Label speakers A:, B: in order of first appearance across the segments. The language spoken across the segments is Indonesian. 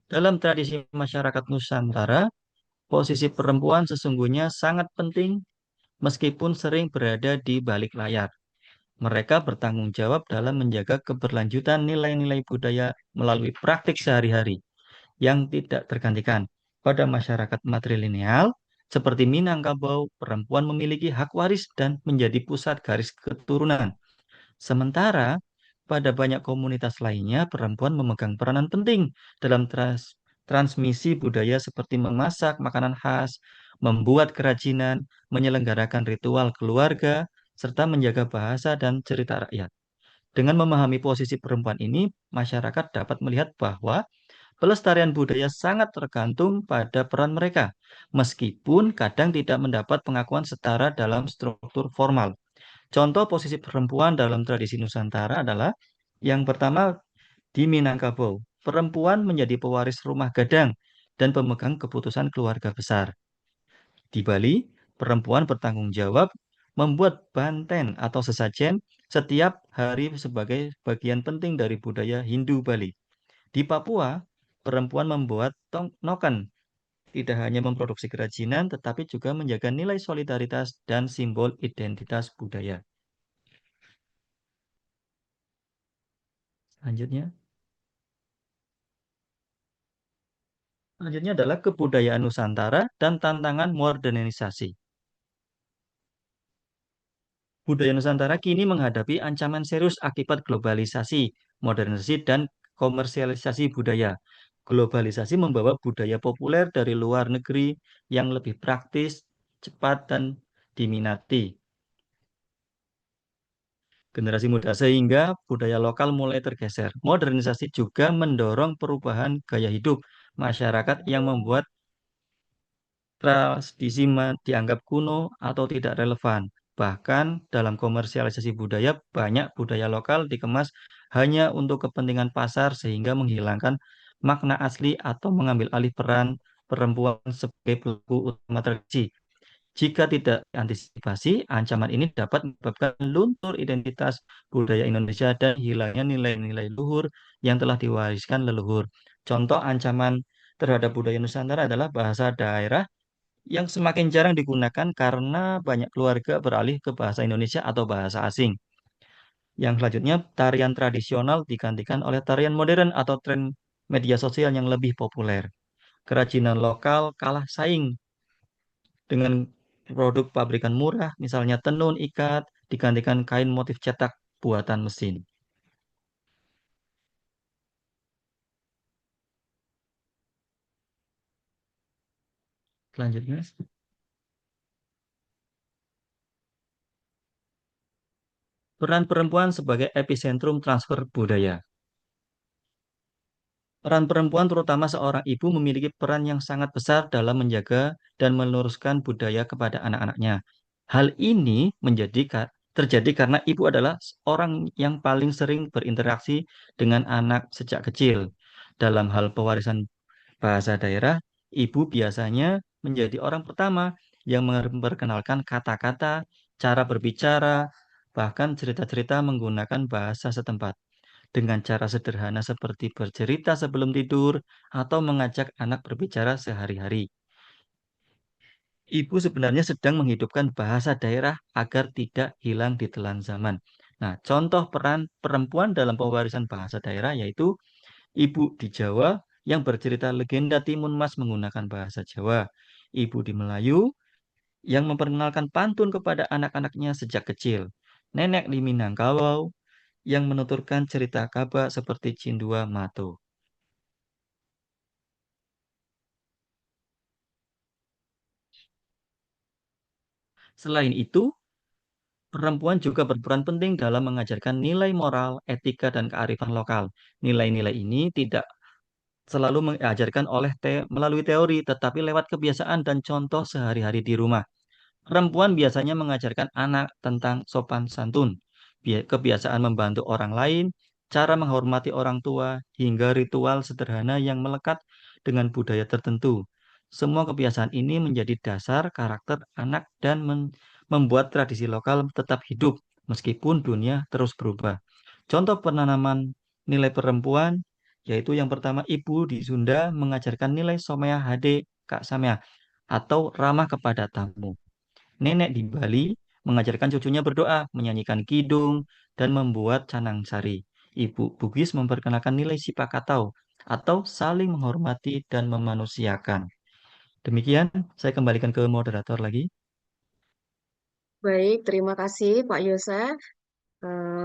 A: Dalam tradisi masyarakat Nusantara, posisi perempuan sesungguhnya sangat penting meskipun sering berada di balik layar. Mereka bertanggung jawab dalam menjaga keberlanjutan nilai-nilai budaya melalui praktik sehari-hari yang tidak tergantikan. Pada masyarakat matrilineal, seperti Minangkabau, perempuan memiliki hak waris dan menjadi pusat garis keturunan. Sementara pada banyak komunitas lainnya, perempuan memegang peranan penting dalam transmisi budaya seperti memasak makanan khas, membuat kerajinan, menyelenggarakan ritual keluarga, serta menjaga bahasa dan cerita rakyat. Dengan memahami posisi perempuan ini, masyarakat dapat melihat bahwa pelestarian budaya sangat tergantung pada peran mereka, meskipun kadang tidak mendapat pengakuan setara dalam struktur formal. Contoh posisi perempuan dalam tradisi Nusantara adalah yang pertama di Minangkabau. Perempuan menjadi pewaris rumah gadang dan pemegang keputusan keluarga besar. Di Bali, perempuan bertanggung jawab membuat banten atau sesajen setiap hari sebagai bagian penting dari budaya Hindu Bali. Di Papua, perempuan membuat noken, tidak hanya memproduksi kerajinan, tetapi juga menjaga nilai solidaritas dan simbol identitas budaya. Selanjutnya. Selanjutnya adalah kebudayaan Nusantara dan tantangan modernisasi. Budaya Nusantara kini menghadapi ancaman serius akibat globalisasi, modernisasi, dan komersialisasi budaya. Globalisasi membawa budaya populer dari luar negeri yang lebih praktis, cepat, dan diminati generasi muda sehingga budaya lokal mulai tergeser. Modernisasi juga mendorong perubahan gaya hidup masyarakat yang membuat tradisi dianggap kuno atau tidak relevan. Bahkan dalam komersialisasi budaya, banyak budaya lokal dikemas hanya untuk kepentingan pasar sehingga menghilangkan makna asli atau mengambil alih peran perempuan sebagai pelaku utama tradisi. Jika tidak diantisipasi, ancaman ini dapat menyebabkan luntur identitas budaya Indonesia dan hilangnya nilai-nilai luhur yang telah diwariskan leluhur. Contoh ancaman terhadap budaya Nusantara adalah bahasa daerah yang semakin jarang digunakan karena banyak keluarga beralih ke bahasa Indonesia atau bahasa asing. Yang selanjutnya, tarian tradisional digantikan oleh tarian modern atau tren media sosial yang lebih populer. Kerajinan lokal kalah saing dengan produk pabrikan murah, misalnya tenun ikat, digantikan kain motif cetak buatan mesin. Selanjutnya, peran perempuan sebagai epicentrum transfer budaya. Peran perempuan, terutama seorang ibu, memiliki peran yang sangat besar dalam menjaga dan meluruskan budaya kepada anak-anaknya. Hal ini terjadi karena ibu adalah orang yang paling sering berinteraksi dengan anak sejak kecil. Dalam hal pewarisan bahasa daerah, ibu biasanya menjadi orang pertama yang memperkenalkan kata-kata, cara berbicara, bahkan cerita-cerita menggunakan bahasa setempat dengan cara sederhana seperti bercerita sebelum tidur atau mengajak anak berbicara sehari-hari. Ibu sebenarnya sedang menghidupkan bahasa daerah agar tidak hilang di telan zaman. Nah, contoh peran perempuan dalam pewarisan bahasa daerah yaitu ibu di Jawa yang bercerita legenda Timun Mas menggunakan bahasa Jawa. Ibu di Melayu yang memperkenalkan pantun kepada anak-anaknya sejak kecil. Nenek di Minangkabau yang menuturkan cerita kaba seperti Cindua Mato. Selain itu, perempuan juga berperan penting dalam mengajarkan nilai moral, etika, dan kearifan lokal. Nilai-nilai ini tidak selalu mengajarkan melalui teori, tetapi lewat kebiasaan dan contoh sehari-hari di rumah. Perempuan biasanya mengajarkan anak tentang sopan santun, kebiasaan membantu orang lain, cara menghormati orang tua, hingga ritual sederhana yang melekat dengan budaya tertentu. Semua kebiasaan ini menjadi dasar karakter anak dan membuat tradisi lokal tetap hidup meskipun dunia terus berubah. Contoh penanaman nilai perempuan yaitu yang pertama ibu di Sunda mengajarkan nilai Somea Hade Kak Samea atau ramah kepada tamu. Nenek di Bali mengajarkan cucunya berdoa, menyanyikan kidung, dan membuat canang sari. Ibu Bugis memperkenalkan nilai sipakatau atau saling menghormati dan memanusiakan. Demikian, saya kembalikan ke moderator lagi.
B: Baik, terima kasih Pak Yosef.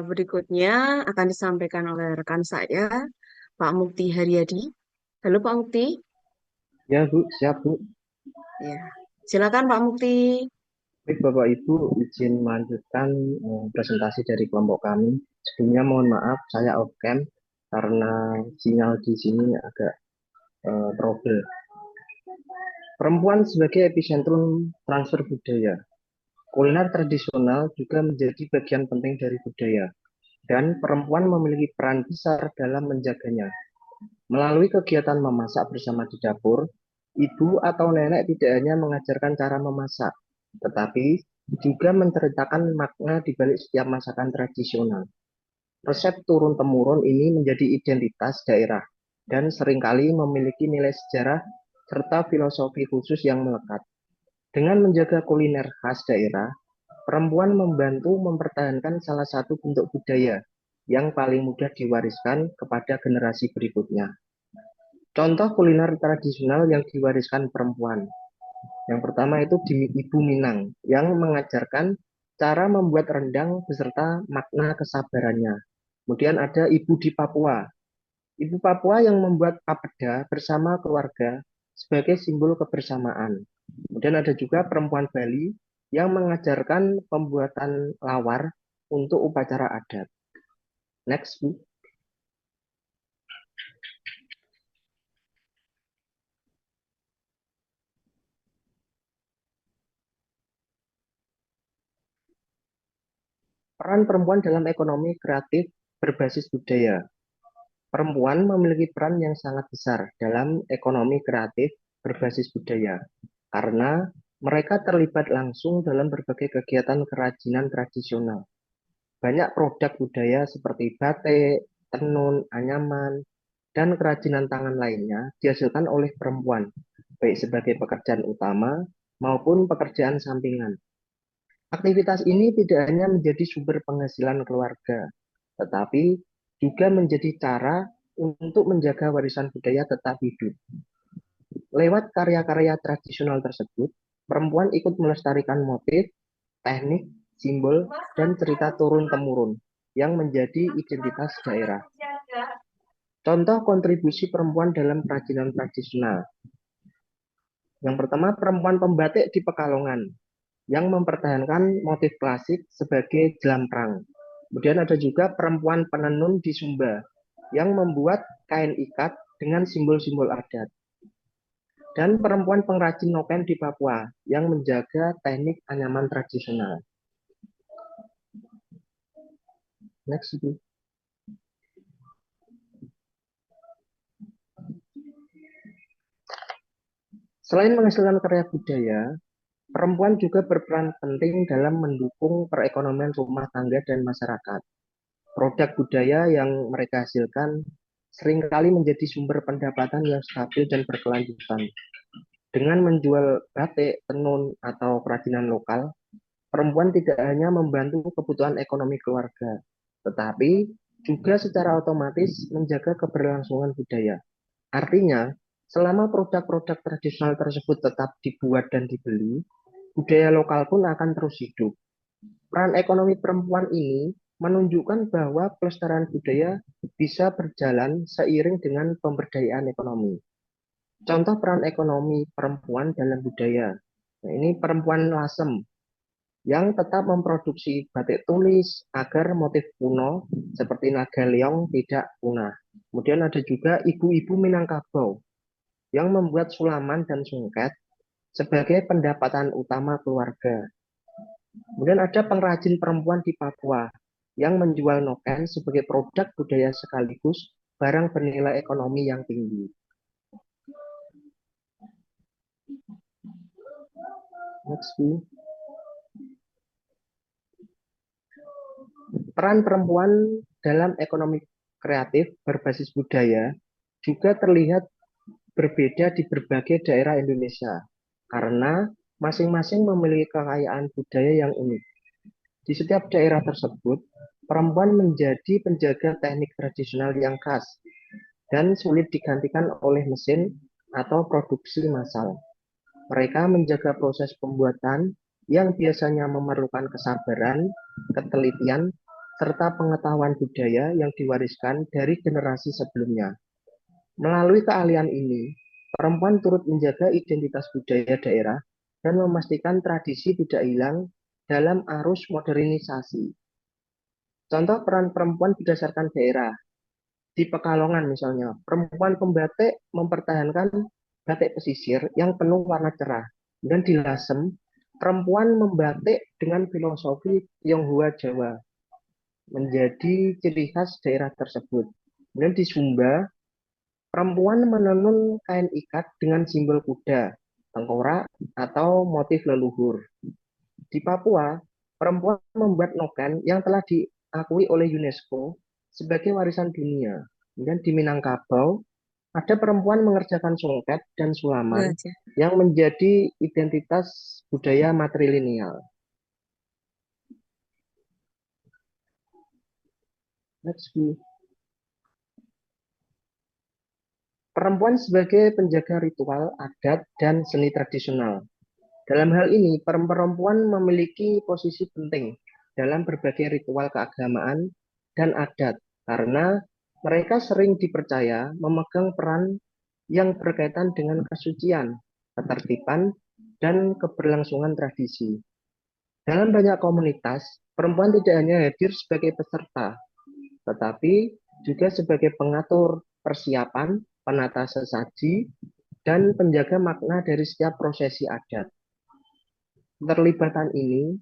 B: Berikutnya akan disampaikan oleh rekan saya, Pak Mukti Haryadi. Halo Pak Mukti.
C: Ya, Bu, siap, Bu.
B: Ya, silakan Pak Mukti.
C: Baik, Bapak Ibu, izin melanjutkan presentasi dari kelompok kami. Sebelumnya mohon maaf, saya off cam karena sinyal di sini agak trouble. Perempuan sebagai epicentrum transfer budaya. Kuliner tradisional juga menjadi bagian penting dari budaya, dan perempuan memiliki peran besar dalam menjaganya. Melalui kegiatan memasak bersama di dapur, ibu atau nenek tidak hanya mengajarkan cara memasak, tetapi juga menceritakan makna di balik setiap masakan tradisional. Resep turun-temurun ini menjadi identitas daerah dan seringkali memiliki nilai sejarah serta filosofi khusus yang melekat. Dengan menjaga kuliner khas daerah, perempuan membantu mempertahankan salah satu bentuk budaya yang paling mudah diwariskan kepada generasi berikutnya. Contoh kuliner tradisional yang diwariskan perempuan. Yang pertama itu di Ibu Minang yang mengajarkan cara membuat rendang beserta makna kesabarannya. Kemudian ada Ibu di Papua. Ibu Papua yang membuat papeda bersama keluarga sebagai simbol kebersamaan. Kemudian ada juga perempuan Bali yang mengajarkan pembuatan lawar untuk upacara adat. Next, Bu. Peran perempuan dalam ekonomi kreatif berbasis budaya. Perempuan memiliki peran yang sangat besar dalam ekonomi kreatif berbasis budaya karena mereka terlibat langsung dalam berbagai kegiatan kerajinan tradisional. Banyak produk budaya seperti batik, tenun, anyaman, dan kerajinan tangan lainnya dihasilkan oleh perempuan, baik sebagai pekerjaan utama maupun pekerjaan sampingan. Aktivitas ini tidak hanya menjadi sumber penghasilan keluarga, tetapi juga menjadi cara untuk menjaga warisan budaya tetap hidup. Lewat karya-karya tradisional tersebut, perempuan ikut melestarikan motif, teknik, simbol, dan cerita turun-temurun yang menjadi identitas daerah. Contoh kontribusi perempuan dalam kerajinan tradisional. Yang pertama, perempuan pembatik di Pekalongan yang mempertahankan motif klasik sebagai jelamprang. Kemudian ada juga perempuan penenun di Sumba yang membuat kain ikat dengan simbol-simbol adat. Dan perempuan pengrajin noken di Papua yang menjaga teknik anyaman tradisional. Next. Selain menghasilkan karya budaya, perempuan juga berperan penting dalam mendukung perekonomian rumah tangga dan masyarakat. Produk budaya yang mereka hasilkan seringkali menjadi sumber pendapatan yang stabil dan berkelanjutan. Dengan menjual batik, tenun, atau kerajinan lokal, perempuan tidak hanya membantu kebutuhan ekonomi keluarga, tetapi juga secara otomatis menjaga keberlangsungan budaya. Artinya, selama produk-produk tradisional tersebut tetap dibuat dan dibeli, budaya lokal pun akan terus hidup. Peran ekonomi perempuan ini menunjukkan bahwa pelestarian budaya bisa berjalan seiring dengan pemberdayaan ekonomi. Contoh peran ekonomi perempuan dalam budaya. Nah, ini perempuan Lasem yang tetap memproduksi batik tulis agar motif kuno seperti naga leong tidak punah. Kemudian ada juga ibu-ibu Minangkabau yang membuat sulaman dan sungket sebagai pendapatan utama keluarga. Kemudian ada pengrajin perempuan di Papua yang menjual noken sebagai produk budaya sekaligus barang bernilai ekonomi yang tinggi. Next, peran perempuan dalam ekonomi kreatif berbasis budaya juga terlihat berbeda di berbagai daerah Indonesia karena masing-masing memiliki kekayaan budaya yang unik. Di setiap daerah tersebut, perempuan menjadi penjaga teknik tradisional yang khas dan sulit digantikan oleh mesin atau produksi massal. Mereka menjaga proses pembuatan yang biasanya memerlukan kesabaran, ketelitian, serta pengetahuan budaya yang diwariskan dari generasi sebelumnya. Melalui keahlian ini, perempuan turut menjaga identitas budaya daerah dan memastikan tradisi tidak hilang dalam arus modernisasi. Contoh peran perempuan berdasarkan daerah. Di Pekalongan misalnya, perempuan pembatik mempertahankan batik pesisir yang penuh warna cerah. Dan di Lasem, perempuan membatik dengan filosofi Tionghoa Jawa menjadi ciri khas daerah tersebut. Dan di Sumba, perempuan menenun kain ikat dengan simbol kuda, tengkorak, atau motif leluhur. Di Papua, perempuan membuat noken yang telah diakui oleh UNESCO sebagai warisan dunia. Dan di Minangkabau, ada perempuan mengerjakan songket dan sulaman
B: Belajar.
C: yang menjadi identitas budaya matrilineal. Next, Bu. Perempuan sebagai penjaga ritual, adat, dan seni tradisional. Dalam hal ini, perempuan memiliki posisi penting dalam berbagai ritual keagamaan dan adat karena mereka sering dipercaya memegang peran yang berkaitan dengan kesucian, ketertiban, dan keberlangsungan tradisi. Dalam banyak komunitas, perempuan tidak hanya hadir sebagai peserta, tetapi juga sebagai pengatur persiapan, penata sesaji, dan penjaga makna dari setiap prosesi adat. Keterlibatan ini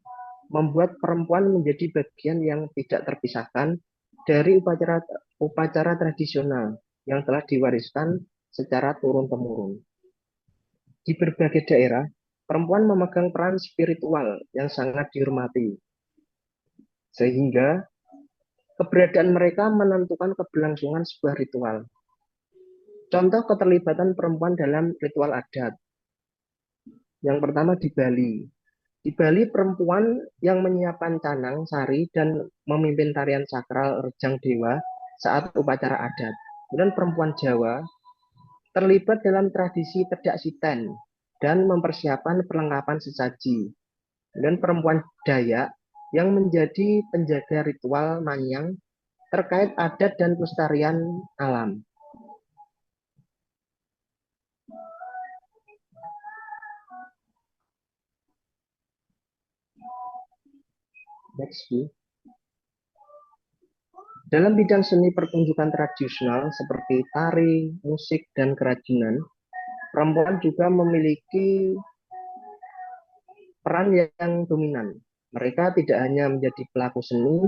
C: membuat perempuan menjadi bagian yang tidak terpisahkan dari upacara tradisional yang telah diwariskan secara turun-temurun. Di berbagai daerah, perempuan memegang peran spiritual yang sangat dihormati, sehingga keberadaan mereka menentukan keberlangsungan sebuah ritual. Contoh keterlibatan perempuan dalam ritual adat. Yang pertama di Bali. Di Bali, perempuan yang menyiapkan canang, sari, dan memimpin tarian sakral Rejang Dewa saat upacara adat. Kemudian perempuan Jawa terlibat dalam tradisi tedak siten dan mempersiapkan perlengkapan sesaji. Dan perempuan Dayak yang menjadi penjaga ritual manyang terkait adat dan pelestarian alam. Next, Bu. Dalam bidang seni pertunjukan tradisional seperti tari, musik, dan kerajinan, perempuan juga memiliki peran yang dominan. Mereka tidak hanya menjadi pelaku seni,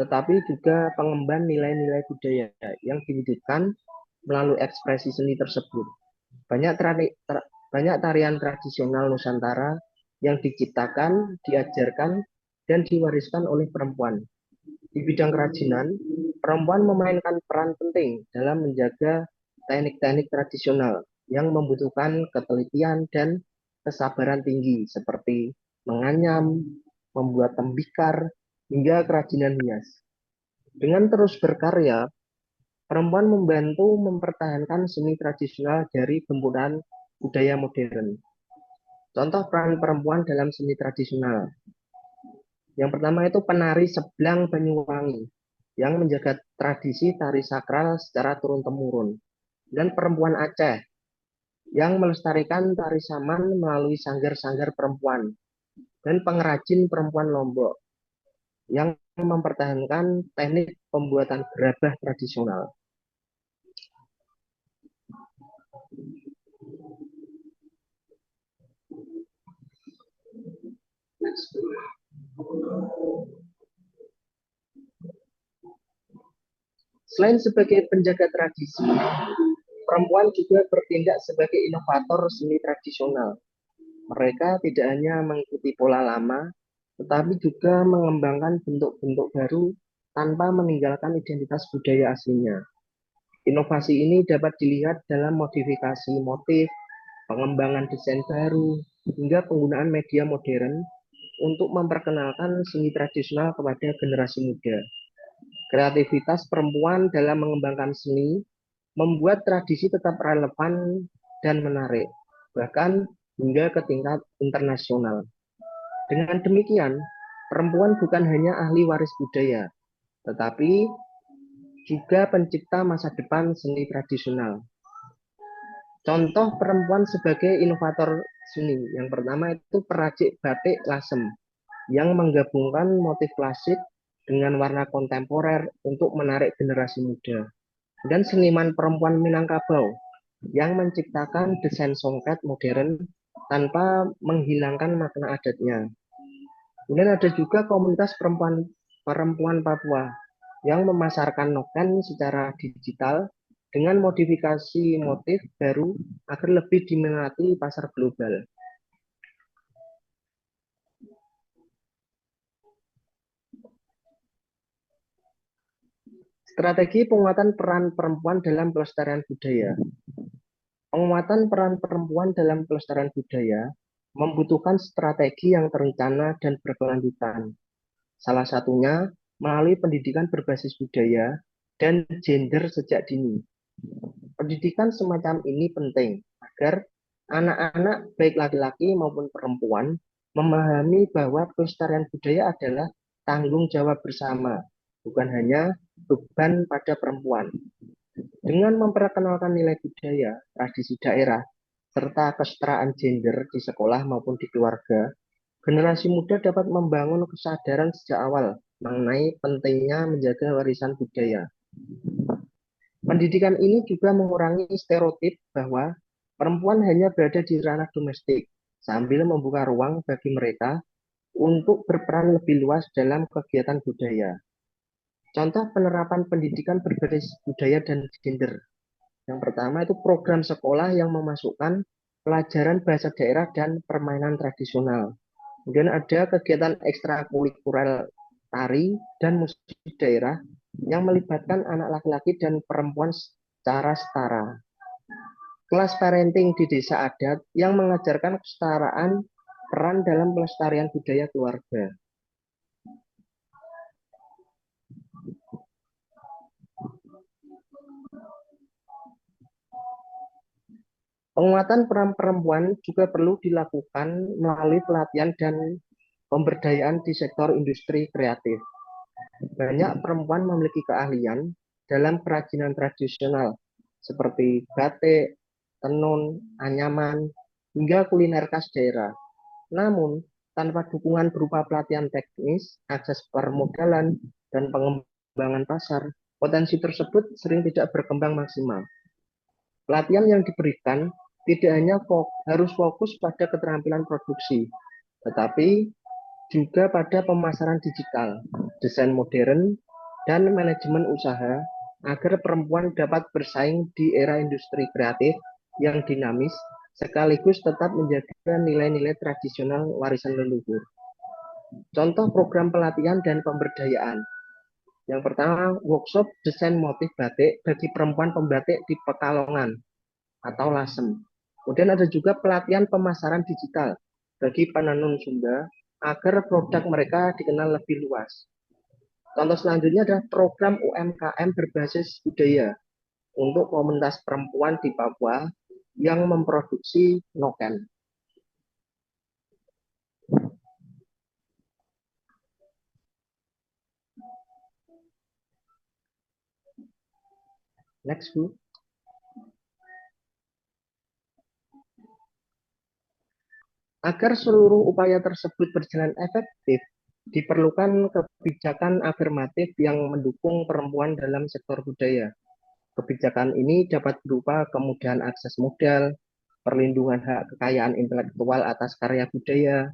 C: tetapi juga pengemban nilai-nilai budaya yang diwujudkan melalui ekspresi seni tersebut. Banyak tarian tradisional Nusantara yang diciptakan, diajarkan, dan diwariskan oleh perempuan. Di bidang kerajinan, perempuan memainkan peran penting dalam menjaga teknik-teknik tradisional yang membutuhkan ketelitian dan kesabaran tinggi seperti menganyam, membuat tembikar, hingga kerajinan hias. Dengan terus berkarya, perempuan membantu mempertahankan seni tradisional dari gempuran budaya modern. Contoh peran perempuan dalam seni tradisional. Yang pertama itu penari Seblang Banyuwangi yang menjaga tradisi tari sakral secara turun-temurun. Dan perempuan Aceh yang melestarikan tari saman melalui sanggar-sanggar perempuan. Dan pengrajin perempuan Lombok yang mempertahankan teknik pembuatan gerabah tradisional. Selain sebagai penjaga tradisi, perempuan juga bertindak sebagai inovator seni tradisional. Mereka tidak hanya mengikuti pola lama, tetapi juga mengembangkan bentuk-bentuk baru tanpa meninggalkan identitas budaya aslinya. Inovasi ini dapat dilihat dalam modifikasi motif, pengembangan desain baru, hingga penggunaan media modern untuk memperkenalkan seni tradisional kepada generasi muda. Kreativitas perempuan dalam mengembangkan seni membuat tradisi tetap relevan dan menarik, bahkan hingga ke tingkat internasional. Dengan demikian, perempuan bukan hanya ahli waris budaya, tetapi juga pencipta masa depan seni tradisional. Contoh perempuan sebagai inovator seni. Yang pertama itu peracik batik lasem yang menggabungkan motif klasik dengan warna kontemporer untuk menarik generasi muda. Dan seniman perempuan Minangkabau yang menciptakan desain songket modern tanpa menghilangkan makna adatnya. Kemudian ada juga komunitas perempuan Papua yang memasarkan noken secara digital dengan modifikasi motif baru agar lebih diminati pasar global. Strategi penguatan peran perempuan dalam pelestarian budaya. Penguatan peran perempuan dalam pelestarian budaya membutuhkan strategi yang terencana dan berkelanjutan. Salah satunya melalui pendidikan berbasis budaya dan gender sejak dini. Pendidikan semacam ini penting agar anak-anak baik laki-laki maupun perempuan memahami bahwa pelestarian budaya adalah tanggung jawab bersama, bukan hanya beban pada perempuan. Dengan memperkenalkan nilai budaya, tradisi daerah, serta kesetaraan gender di sekolah maupun di keluarga, generasi muda dapat membangun kesadaran sejak awal mengenai pentingnya menjaga warisan budaya. Pendidikan ini juga mengurangi stereotip bahwa perempuan hanya berada di ranah domestik, sambil membuka ruang bagi mereka untuk berperan lebih luas dalam kegiatan budaya. Contoh penerapan pendidikan berbasis budaya dan gender. Yang pertama itu program sekolah yang memasukkan pelajaran bahasa daerah dan permainan tradisional. Kemudian ada kegiatan ekstrakurikuler tari dan musik daerah yang melibatkan anak laki-laki dan perempuan secara setara. Kelas parenting di desa adat yang mengajarkan kesetaraan peran dalam pelestarian budaya keluarga. Penguatan peran perempuan juga perlu dilakukan melalui pelatihan dan pemberdayaan di sektor industri kreatif. Banyak perempuan memiliki keahlian dalam kerajinan tradisional seperti batik, tenun, anyaman, hingga kuliner khas daerah. Namun, tanpa dukungan berupa pelatihan teknis, akses permodalan, dan pengembangan pasar, potensi tersebut sering tidak berkembang maksimal. Pelatihan yang diberikan tidak hanya harus fokus pada keterampilan produksi, tetapi juga pada pemasaran digital, desain modern, dan manajemen usaha agar perempuan dapat bersaing di era industri kreatif yang dinamis sekaligus tetap menjaga nilai-nilai tradisional warisan leluhur. Contoh program pelatihan dan pemberdayaan. Yang pertama, workshop desain motif batik bagi perempuan pembatik di Pekalongan atau Lasem. Kemudian ada juga pelatihan pemasaran digital bagi penenun Sunda agar produk mereka dikenal lebih luas. Contoh selanjutnya adalah program UMKM berbasis budaya untuk komunitas perempuan di Papua yang memproduksi noken. Next, Bu. Agar seluruh upaya tersebut berjalan efektif, diperlukan kebijakan afirmatif yang mendukung perempuan dalam sektor budaya. Kebijakan ini dapat berupa kemudahan akses modal, perlindungan hak kekayaan intelektual atas karya budaya,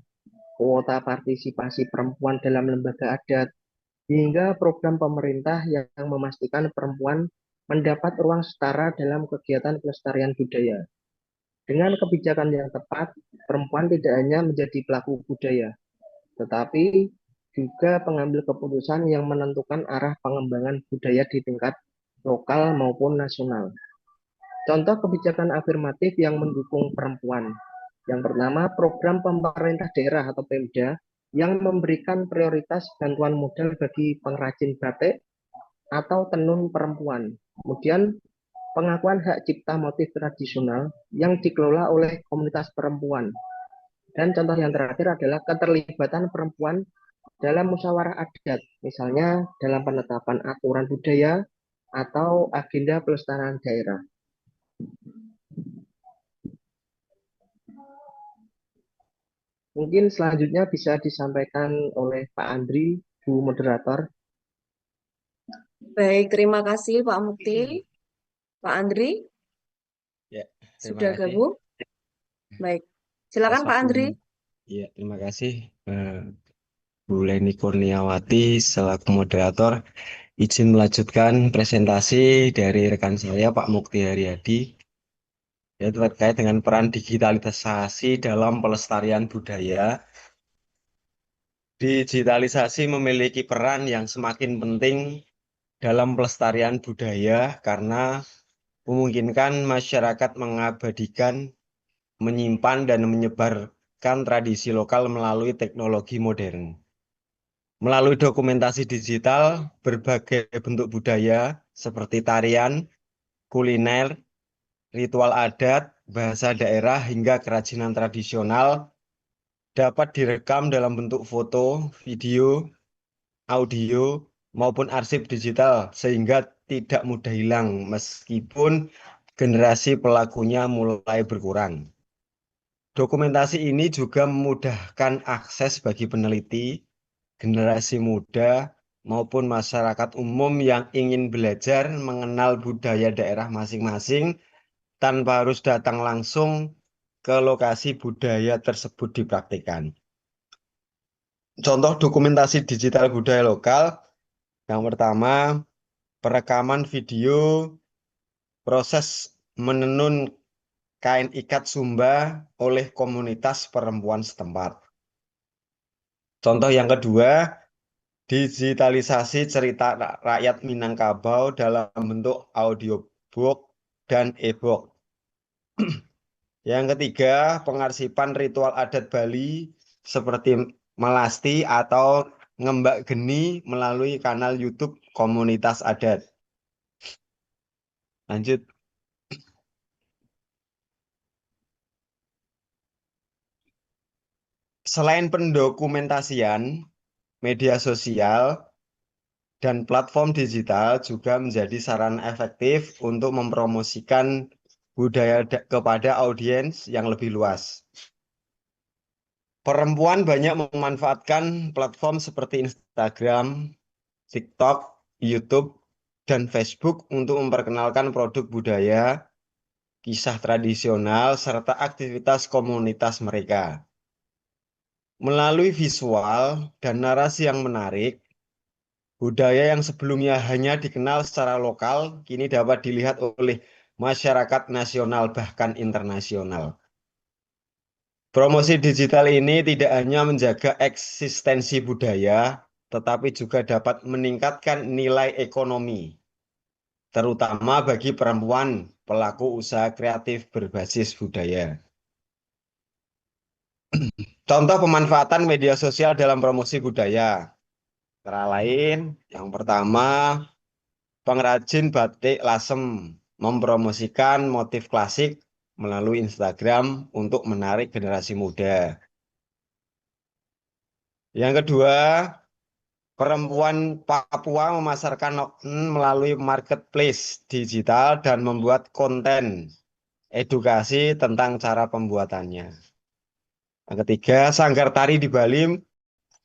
C: kuota partisipasi perempuan dalam lembaga adat, hingga program pemerintah yang memastikan perempuan mendapat ruang setara dalam kegiatan pelestarian budaya. Dengan kebijakan yang tepat, perempuan tidak hanya menjadi pelaku budaya, tetapi juga pengambil keputusan yang menentukan arah pengembangan budaya di tingkat lokal maupun nasional. Contoh kebijakan afirmatif yang mendukung perempuan. Yang pertama, program pemerintah daerah atau Pemda yang memberikan prioritas bantuan modal bagi pengrajin batik atau tenun perempuan. Kemudian, pengakuan hak cipta motif tradisional yang dikelola oleh komunitas perempuan. Dan contoh yang terakhir adalah keterlibatan perempuan dalam musyawarah adat, misalnya dalam penetapan aturan budaya atau agenda pelestarian daerah. Mungkin selanjutnya bisa disampaikan oleh Pak Andri, Bu Moderator.
B: Baik, terima kasih Pak Mukti. Pak Andri,
D: Ya, terima
B: sudah
D: kasih.
B: gabung? Baik, silakan
D: Atas
B: Pak Andri.
D: Ya, terima kasih Bu Leni Kurniawati selaku moderator. Izin melanjutkan presentasi dari rekan saya Pak Mukti Haryadi ya, terkait dengan peran digitalisasi dalam pelestarian budaya. Digitalisasi memiliki peran yang semakin penting dalam pelestarian budaya karena memungkinkan masyarakat mengabadikan, menyimpan, dan menyebarkan tradisi lokal melalui teknologi modern. Melalui dokumentasi digital, berbagai bentuk budaya seperti tarian, kuliner, ritual adat, bahasa daerah, hingga kerajinan tradisional dapat direkam dalam bentuk foto, video, audio, maupun arsip digital sehingga tidak mudah hilang meskipun generasi pelakunya mulai berkurang. Dokumentasi ini juga memudahkan akses bagi peneliti, generasi muda, maupun masyarakat umum yang ingin belajar mengenal budaya daerah masing-masing tanpa harus datang langsung ke lokasi budaya tersebut dipraktikkan. Contoh dokumentasi digital budaya lokal, yang pertama, perekaman video proses menenun kain ikat Sumba oleh komunitas perempuan setempat. Contoh yang kedua, digitalisasi cerita rakyat Minangkabau dalam bentuk audiobook dan e-book. Yang ketiga, pengarsipan ritual adat Bali seperti melasti atau ngembak geni melalui kanal YouTube komunitas adat. Lanjut. Selain pendokumentasian, media sosial dan platform digital juga menjadi sarana efektif untuk mempromosikan budaya kepada audiens yang lebih luas. Perempuan banyak memanfaatkan platform seperti Instagram, TikTok, YouTube, dan Facebook untuk memperkenalkan produk budaya, kisah tradisional, serta aktivitas komunitas mereka. Melalui visual dan narasi yang menarik, budaya yang sebelumnya hanya dikenal secara lokal, kini dapat dilihat oleh masyarakat nasional bahkan internasional. Promosi digital ini tidak hanya menjaga eksistensi budaya, tetapi juga dapat meningkatkan nilai ekonomi, terutama bagi perempuan pelaku usaha kreatif berbasis budaya. Contoh pemanfaatan media sosial dalam promosi budaya. Antara lain, yang pertama, pengrajin batik lasem mempromosikan motif klasik melalui Instagram untuk menarik generasi muda. Yang kedua, perempuan Papua memasarkan melalui marketplace digital dan membuat konten edukasi tentang cara pembuatannya. Yang ketiga, sanggar tari di Bali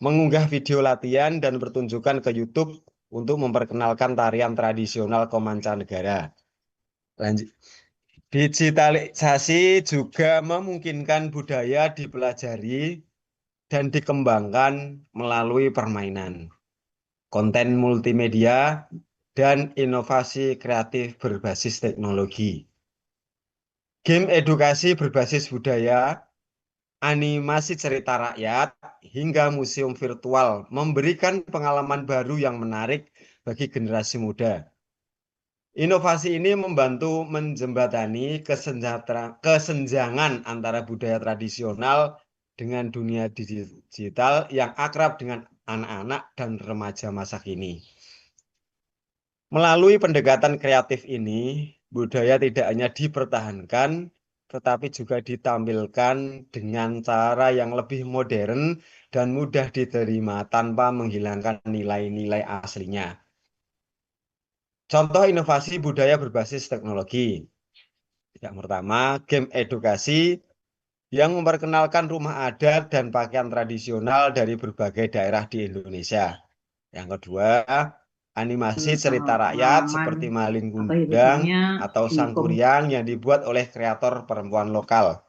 D: mengunggah video latihan dan pertunjukan ke YouTube untuk memperkenalkan tarian tradisional ke mancanegara. Lanjut. Digitalisasi juga memungkinkan budaya dipelajari dan dikembangkan melalui permainan, konten multimedia, dan inovasi kreatif berbasis teknologi. Game edukasi berbasis budaya, animasi cerita rakyat, hingga museum virtual memberikan pengalaman baru yang menarik bagi generasi muda. Inovasi ini membantu menjembatani kesenjangan antara budaya tradisional dengan dunia digital yang akrab dengan anak-anak dan remaja masa kini. Melalui pendekatan kreatif ini, budaya tidak hanya dipertahankan, tetapi juga ditampilkan dengan cara yang lebih modern dan mudah diterima tanpa menghilangkan nilai-nilai aslinya. Contoh inovasi budaya berbasis teknologi. Yang pertama, game edukasi yang memperkenalkan rumah adat dan pakaian tradisional dari berbagai daerah di Indonesia. Yang kedua, animasi cerita rakyat
E: pengalaman
D: seperti Malin
E: apa ya
D: Kundang
E: misalnya
D: atau
E: di
D: Sangkuriang yang dibuat oleh kreator perempuan lokal.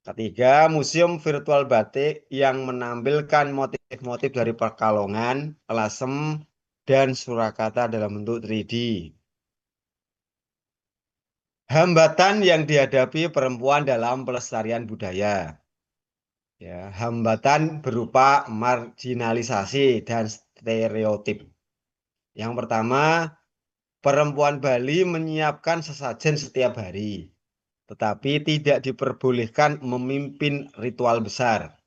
D: Ketiga, museum virtual batik yang menampilkan motif-motif dari Pekalongan, Lasem, dan Surakarta dalam bentuk 3D. Hambatan yang dihadapi perempuan dalam pelestarian budaya. Ya, hambatan berupa marginalisasi dan stereotip. Yang pertama, perempuan Bali menyiapkan sesajen setiap hari, tetapi tidak diperbolehkan memimpin ritual besar.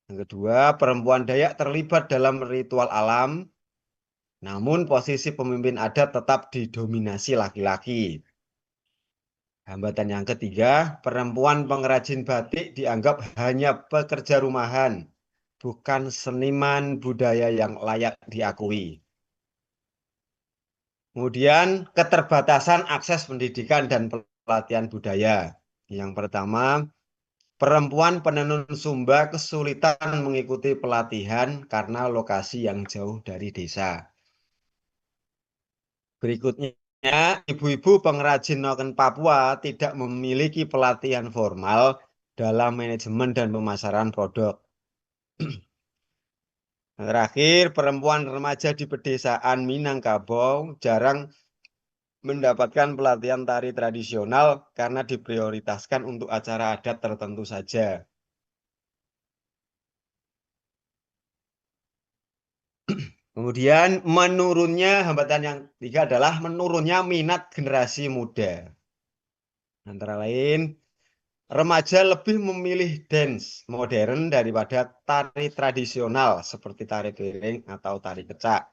D: Yang kedua, perempuan Dayak terlibat dalam ritual alam, namun posisi pemimpin adat tetap didominasi laki-laki. Hambatan yang ketiga, perempuan pengrajin batik dianggap hanya pekerja rumahan, bukan seniman budaya yang layak diakui. Kemudian, keterbatasan akses pendidikan dan pelatihan budaya. Yang pertama, perempuan penenun Sumba kesulitan mengikuti pelatihan karena lokasi yang jauh dari desa. Berikutnya, ibu-ibu pengrajin noken Papua tidak memiliki pelatihan formal dalam manajemen dan pemasaran produk. Terakhir, perempuan remaja di pedesaan Minangkabau jarang mendapatkan pelatihan tari tradisional karena diprioritaskan untuk acara adat tertentu saja. Kemudian menurunnya hambatan yang ketiga adalah menurunnya minat generasi muda. Antara lain, remaja lebih memilih dance modern daripada tari tradisional seperti tari piring atau tari kecak.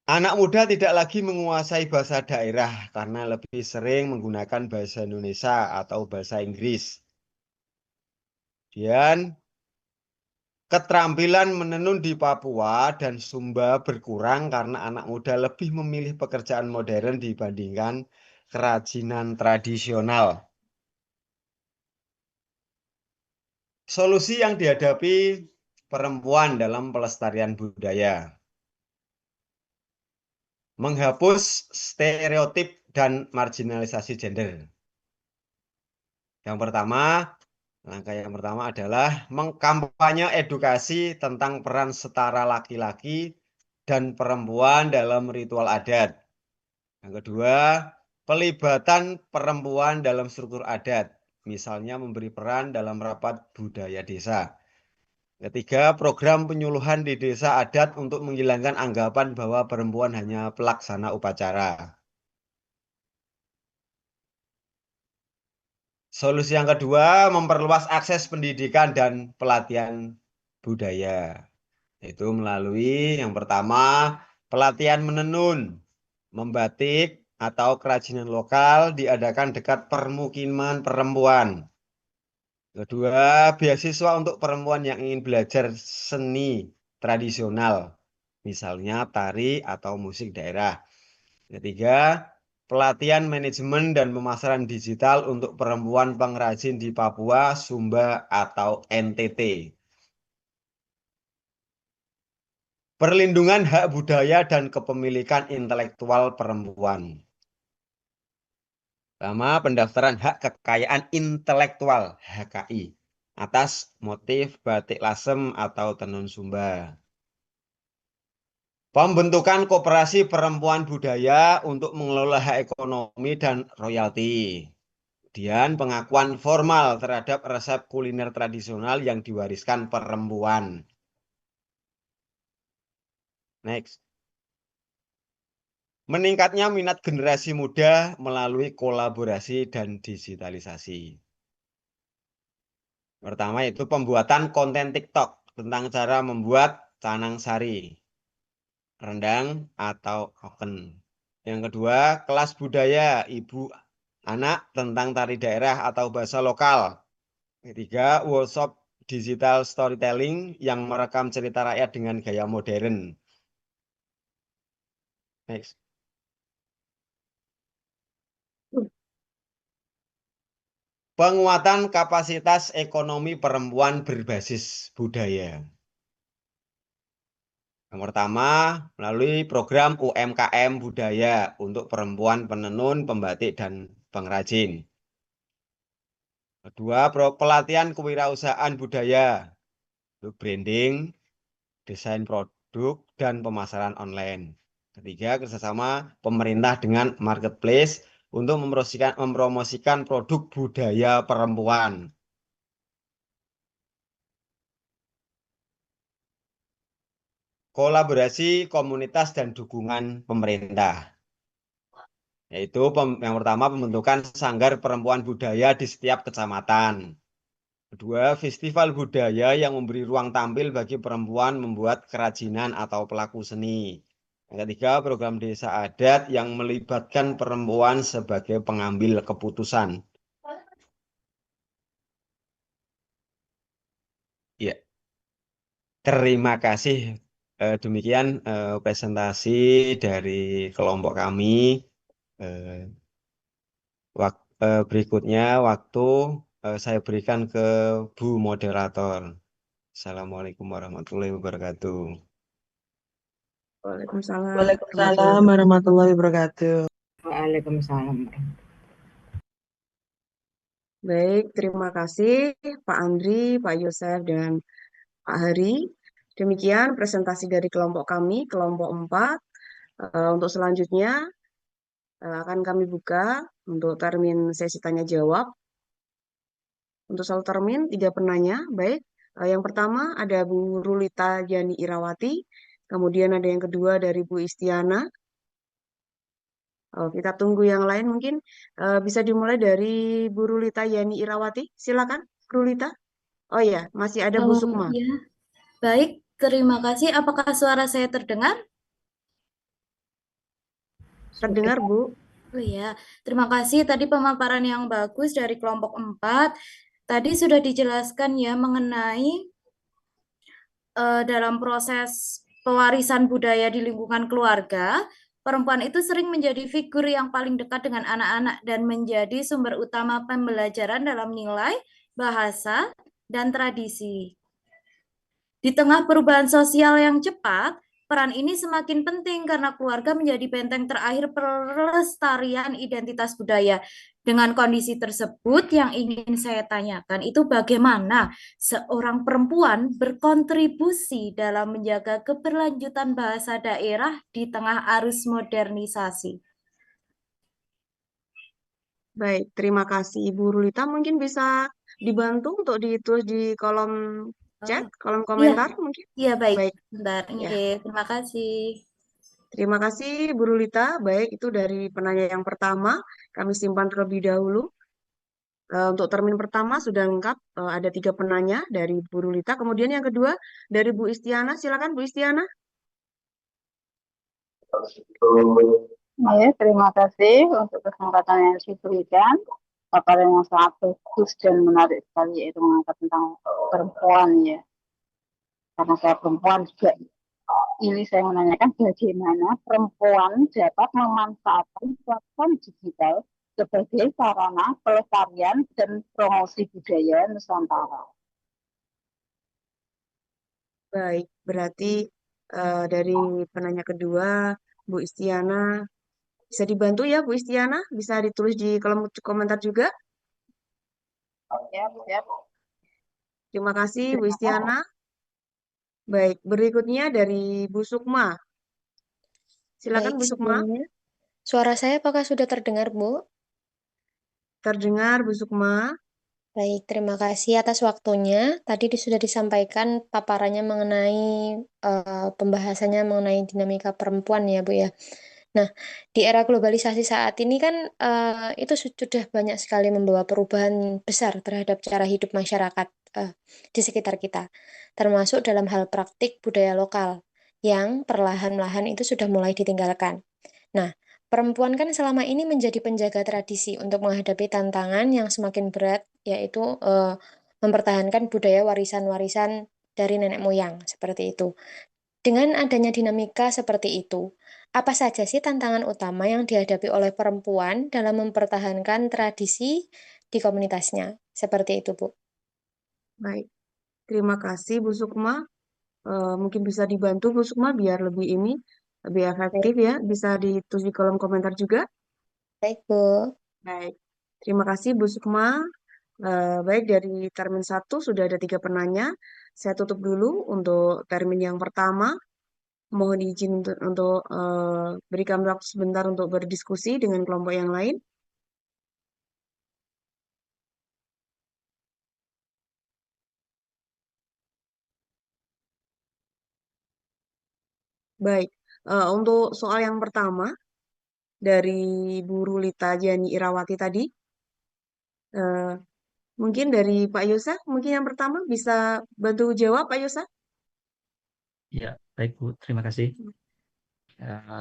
D: Anak muda tidak lagi menguasai bahasa daerah karena lebih sering menggunakan bahasa Indonesia atau bahasa Inggris. Dan keterampilan menenun di Papua dan Sumba berkurang karena anak muda lebih memilih pekerjaan modern dibandingkan kerajinan tradisional. Solusi yang dihadapi perempuan dalam pelestarian budaya. Menghapus stereotip dan marginalisasi gender. Langkah yang pertama adalah mengkampanye edukasi tentang peran setara laki-laki dan perempuan dalam ritual adat. Yang kedua, pelibatan perempuan dalam struktur adat, misalnya memberi peran dalam rapat budaya desa. Ketiga, program penyuluhan di desa adat untuk menghilangkan anggapan bahwa perempuan hanya pelaksana upacara. Solusi yang kedua, memperluas akses pendidikan dan pelatihan budaya. Itu melalui yang pertama, pelatihan menenun, membatik, atau kerajinan lokal diadakan dekat permukiman perempuan. Kedua, beasiswa untuk perempuan yang ingin belajar seni tradisional, misalnya tari atau musik daerah. Ketiga, pelatihan manajemen dan pemasaran digital untuk perempuan pengrajin di Papua, Sumba, atau NTT. Perlindungan hak budaya dan kepemilikan intelektual perempuan. Pertama, pendaftaran hak kekayaan intelektual (HKI) atas motif batik Lasem atau tenun Sumba. Pembentukan koperasi perempuan budaya untuk mengelola hak ekonomi dan royalti. Kemudian pengakuan formal terhadap resep kuliner tradisional yang diwariskan perempuan. Next. Meningkatnya minat generasi muda melalui kolaborasi dan digitalisasi. Pertama yaitu pembuatan konten TikTok tentang cara membuat canang sari, rendang atau oven. Yang kedua, kelas budaya ibu anak tentang tari daerah atau bahasa lokal. Ketiga, workshop digital storytelling yang merekam cerita rakyat dengan gaya modern. Next. Penguatan kapasitas ekonomi perempuan berbasis budaya. Yang pertama, melalui program UMKM budaya untuk perempuan penenun, pembatik, dan pengrajin. Kedua, pelatihan kewirausahaan budaya untuk branding, desain produk, dan pemasaran online. Ketiga, kerjasama pemerintah dengan marketplace untuk mempromosikan produk budaya perempuan. Kolaborasi komunitas dan dukungan pemerintah. Yaitu yang pertama pembentukan sanggar perempuan budaya di setiap kecamatan. Kedua, festival budaya yang memberi ruang tampil bagi perempuan membuat kerajinan atau pelaku seni. Yang ketiga, program desa adat yang melibatkan perempuan sebagai pengambil keputusan. Ya, terima kasih. Demikian presentasi dari kelompok kami. Berikutnya waktu saya berikan ke Bu Moderator. Assalamualaikum warahmatullahi wabarakatuh.
B: Waalaikumsalam.
E: Waalaikumsalam warahmatullahi wabarakatuh.
C: Waalaikumsalam.
B: Baik, terima kasih Pak Andri, Pak Yosef, dan Pak Hari. Demikian presentasi dari kelompok kami, kelompok 4. Untuk selanjutnya akan kami buka untuk termin sesi tanya jawab. Untuk satu termin, 3 penanya. Baik, yang pertama ada Bu Rulita Yani Irawati, kemudian ada yang kedua dari Bu Istiana. Kita tunggu yang lain mungkin bisa dimulai dari Bu Rulita Yani Irawati. Silakan, Rulita. Oh ya, masih ada Bu Sukma.
F: Ya, baik, terima kasih. Apakah suara saya terdengar?
B: Terdengar, Bu?
F: Oh iya, terima kasih. Tadi pemaparan yang bagus dari kelompok 4. Tadi sudah dijelaskan ya mengenai dalam proses pewarisan budaya di lingkungan keluarga, perempuan itu sering menjadi figur yang paling dekat dengan anak-anak dan menjadi sumber utama pembelajaran dalam nilai, bahasa, dan tradisi. Di tengah perubahan sosial yang cepat, peran ini semakin penting karena keluarga menjadi benteng terakhir pelestarian identitas budaya. Dengan kondisi tersebut, yang ingin saya tanyakan itu bagaimana seorang perempuan berkontribusi dalam menjaga keberlanjutan bahasa daerah di tengah arus modernisasi.
B: Baik, terima kasih Ibu Rulita. Mungkin bisa dibantu untuk ditulis di kolom chat, kolom komentar mungkin?
F: Iya, baik.
B: Baik.
F: Bentar,
B: Ya.
F: terima kasih.
B: Terima kasih Bu Rulita. Baik, itu dari penanya yang pertama. Kami simpan terlebih dahulu. Untuk termin pertama sudah lengkap. Ada 3 penanya dari Bu Rulita. Kemudian yang kedua dari Bu Istiana. Silakan Bu Istiana.
G: Ya, terima kasih untuk kesempatan yang diberikan. Paparan yang sangat bagus dan menarik sekali, yaitu mengangkat tentang perempuan ya. Karena saya perempuan juga, ini saya menanyakan bagaimana perempuan dapat memanfaatkan platform digital sebagai sarana pelestarian dan promosi budaya Nusantara.
B: Baik, berarti dari penanya kedua, Bu Istiana, bisa dibantu ya Bu Istiana? Bisa ditulis di kolom komentar juga?
G: Ya.
B: Terima kasih Bu Istiana. Baik, berikutnya dari Bu Sukma. Silakan
H: Baik,
B: Bu Sukma.
H: sebelumnya, suara saya apakah sudah terdengar, Bu?
B: Terdengar Bu Sukma.
H: Baik, terima kasih atas waktunya. Tadi sudah disampaikan paparannya mengenai pembahasannya mengenai dinamika perempuan ya, Bu ya. Nah, di era globalisasi saat ini kan itu sudah banyak sekali membawa perubahan besar terhadap cara hidup masyarakat di sekitar kita, termasuk dalam hal praktik budaya lokal yang perlahan-lahan itu sudah mulai ditinggalkan. Nah, perempuan kan selama ini menjadi penjaga tradisi untuk menghadapi tantangan yang semakin berat, yaitu mempertahankan budaya warisan-warisan dari nenek moyang, seperti itu. Dengan adanya dinamika seperti itu, apa saja sih tantangan utama yang dihadapi oleh perempuan dalam mempertahankan tradisi di komunitasnya? Seperti itu, Bu.
B: Baik, terima kasih Bu Sukma. Mungkin bisa dibantu Bu Sukma biar lebih
H: Baik,
B: efektif ya. Bisa ditulis di kolom komentar juga.
H: baik, Bu.
B: Baik, terima kasih Bu Sukma. Baik, dari termin 1 sudah ada 3 penanya. Saya tutup dulu untuk termin yang pertama. Mohon izin untuk berikan waktu sebentar untuk berdiskusi dengan kelompok yang lain. Baik, untuk soal yang pertama dari Bu Rulita Jani Irawati tadi, eh, mungkin dari Pak Yosef, mungkin yang pertama bisa bantu jawab Pak Yosef?
A: Ya, baik Bu, terima kasih.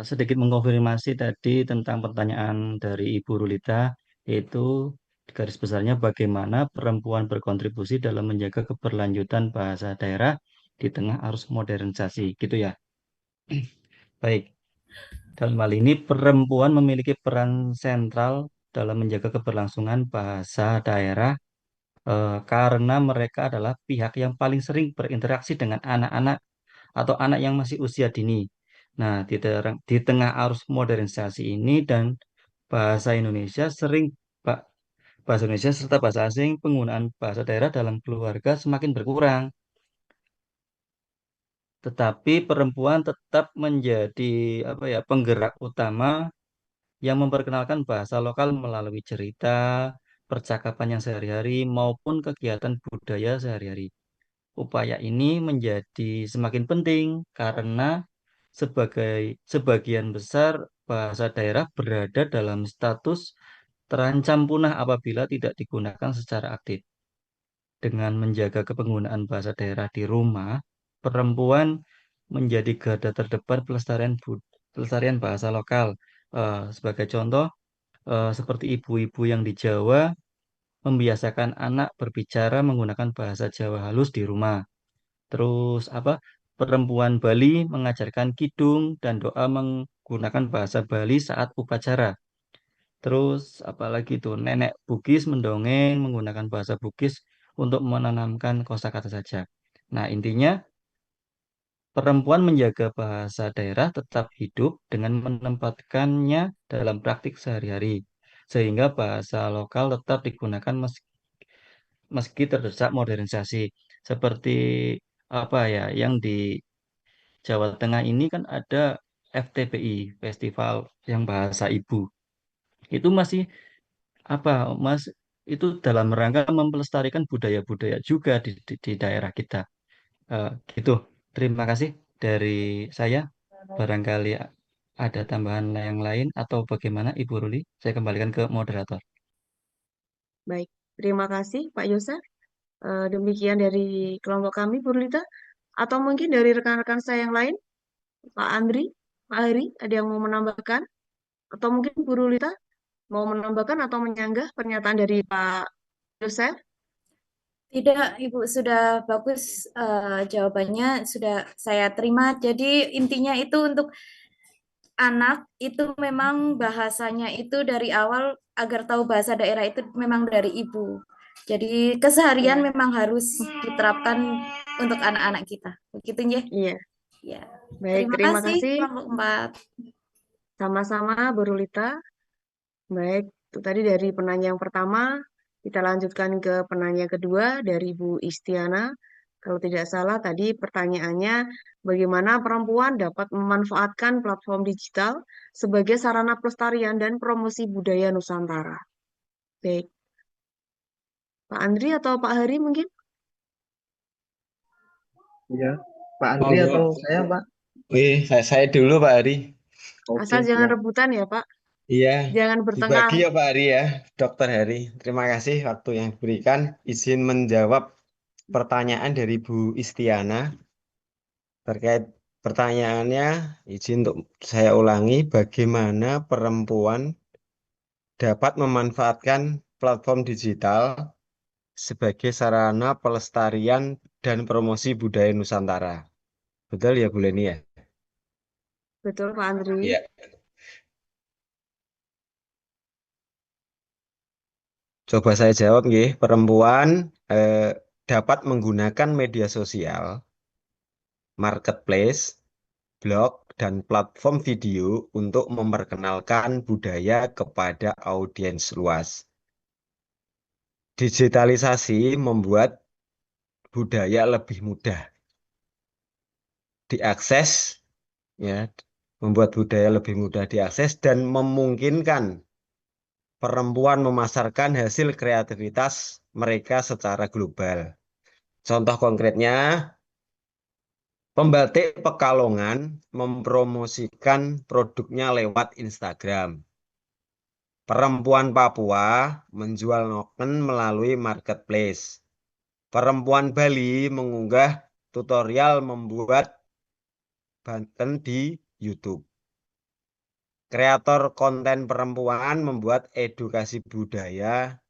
A: Sedikit mengkonfirmasi tadi tentang pertanyaan dari Ibu Rulita, yaitu garis besarnya bagaimana perempuan berkontribusi dalam menjaga keberlanjutan bahasa daerah di tengah arus modernisasi, gitu ya. Baik, dalam hal ini perempuan memiliki peran sentral dalam menjaga keberlangsungan bahasa daerah karena mereka adalah pihak yang paling sering berinteraksi dengan anak-anak atau anak yang masih usia dini. Nah, di tengah arus modernisasi ini dan bahasa Indonesia sering Pak bahasa Indonesia serta bahasa asing, penggunaan bahasa daerah dalam keluarga semakin berkurang. Tetapi perempuan tetap menjadi apa ya, penggerak utama yang memperkenalkan bahasa lokal melalui cerita, percakapan yang sehari-hari maupun kegiatan budaya sehari-hari. Upaya ini menjadi semakin penting karena sebagian besar bahasa daerah berada dalam status terancam punah apabila tidak digunakan secara aktif. Dengan menjaga kepenggunaan bahasa daerah di rumah, perempuan menjadi garda terdepan pelestarian bahasa lokal. Sebagai contoh, seperti ibu-ibu yang di Jawa membiasakan anak berbicara menggunakan bahasa Jawa halus di rumah. Terus apa? Perempuan Bali mengajarkan kidung dan doa menggunakan bahasa Bali saat upacara. Terus apalagi tuh nenek Bugis mendongeng menggunakan bahasa Bugis untuk menanamkan kosakata saja. Nah, intinya perempuan menjaga bahasa daerah tetap hidup dengan menempatkannya dalam praktik sehari-hari, sehingga bahasa lokal tetap digunakan meski terdesak modernisasi. Seperti apa ya, yang di Jawa Tengah ini kan ada FTPI, Festival yang Bahasa Ibu. Itu masih apa, Mas? Itu dalam rangka melestarikan budaya-budaya juga di daerah kita. Gitu. Terima kasih dari saya. Barangkali ada tambahan yang lain atau bagaimana Ibu Ruli? Saya kembalikan ke moderator.
B: Baik, terima kasih Pak Yosef. Demikian dari kelompok kami, Bu Rulita. Atau mungkin dari rekan-rekan saya yang lain, Pak Andri, Pak Heri, ada yang mau menambahkan? Atau mungkin Bu Rulita mau menambahkan atau menyanggah pernyataan dari Pak Yosef?
F: Tidak, Ibu sudah bagus jawabannya sudah saya terima. Jadi intinya itu untuk anak itu memang bahasanya itu dari awal agar tahu bahasa daerah itu memang dari ibu. Jadi keseharian
B: Ya,
F: memang harus diterapkan untuk anak-anak kita. Begitu ya?
B: iya.
F: Ya.
B: Baik,
F: Terima
B: terima
F: kasih
B: kasih.
F: kelompok 4.
B: Sama-sama, Bu Rulita. Baik, itu tadi dari penanya yang pertama. Kita lanjutkan ke penanya kedua dari Bu Istiana. Kalau tidak salah tadi pertanyaannya, bagaimana perempuan dapat memanfaatkan platform digital sebagai sarana pelestarian dan promosi budaya Nusantara. Baik, Pak Andri atau Pak Hari mungkin?
C: Ya, Pak Andri
D: Monggo.
C: atau saya, Pak?
D: Saya dulu Pak Ari.
C: Oke,
B: Asal jangan
C: siap.
B: rebutan ya, Pak.
D: Iya,
B: Jangan bertengkar.
D: dibagi ya Pak Hari ya, Dokter Hari. Terima kasih waktu yang diberikan. Izin menjawab pertanyaan dari Bu Istiana terkait pertanyaannya. Izin untuk saya ulangi, bagaimana perempuan dapat memanfaatkan platform digital sebagai sarana pelestarian dan promosi budaya Nusantara. Betul ya Bu Leni ya?
B: Betul, Pak Andri.
D: Iya. Coba saya jawab nggih, perempuan dapat menggunakan media sosial, marketplace, blog, dan platform video untuk memperkenalkan budaya kepada audiens luas. Digitalisasi membuat budaya lebih mudah diakses, ya, membuat budaya lebih mudah diakses dan memungkinkan perempuan memasarkan hasil kreativitas mereka secara global. Contoh konkretnya, pembatik Pekalongan mempromosikan produknya lewat Instagram. Perempuan Papua menjual noken melalui marketplace. Perempuan Bali mengunggah tutorial membuat Banten di YouTube. Kreator konten perempuan membuat edukasi budaya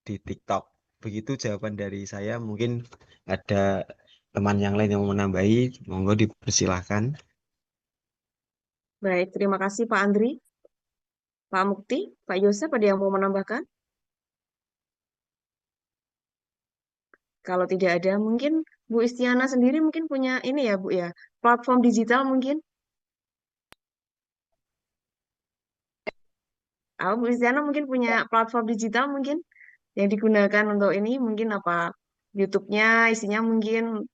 D: di TikTok. Begitu jawaban dari saya. Mungkin ada teman yang lain yang mau menambahi, monggo dipersilahkan.
B: Baik, terima kasih Pak Andri. Pak Mukti, Pak Yosef, ada yang mau menambahkan? Kalau tidak ada, mungkin Bu Istiana sendiri mungkin punya ini ya, Bu ya, platform digital mungkin. Bu Istiana mungkin punya platform digital mungkin yang digunakan untuk ini mungkin apa YouTube-nya isinya mungkin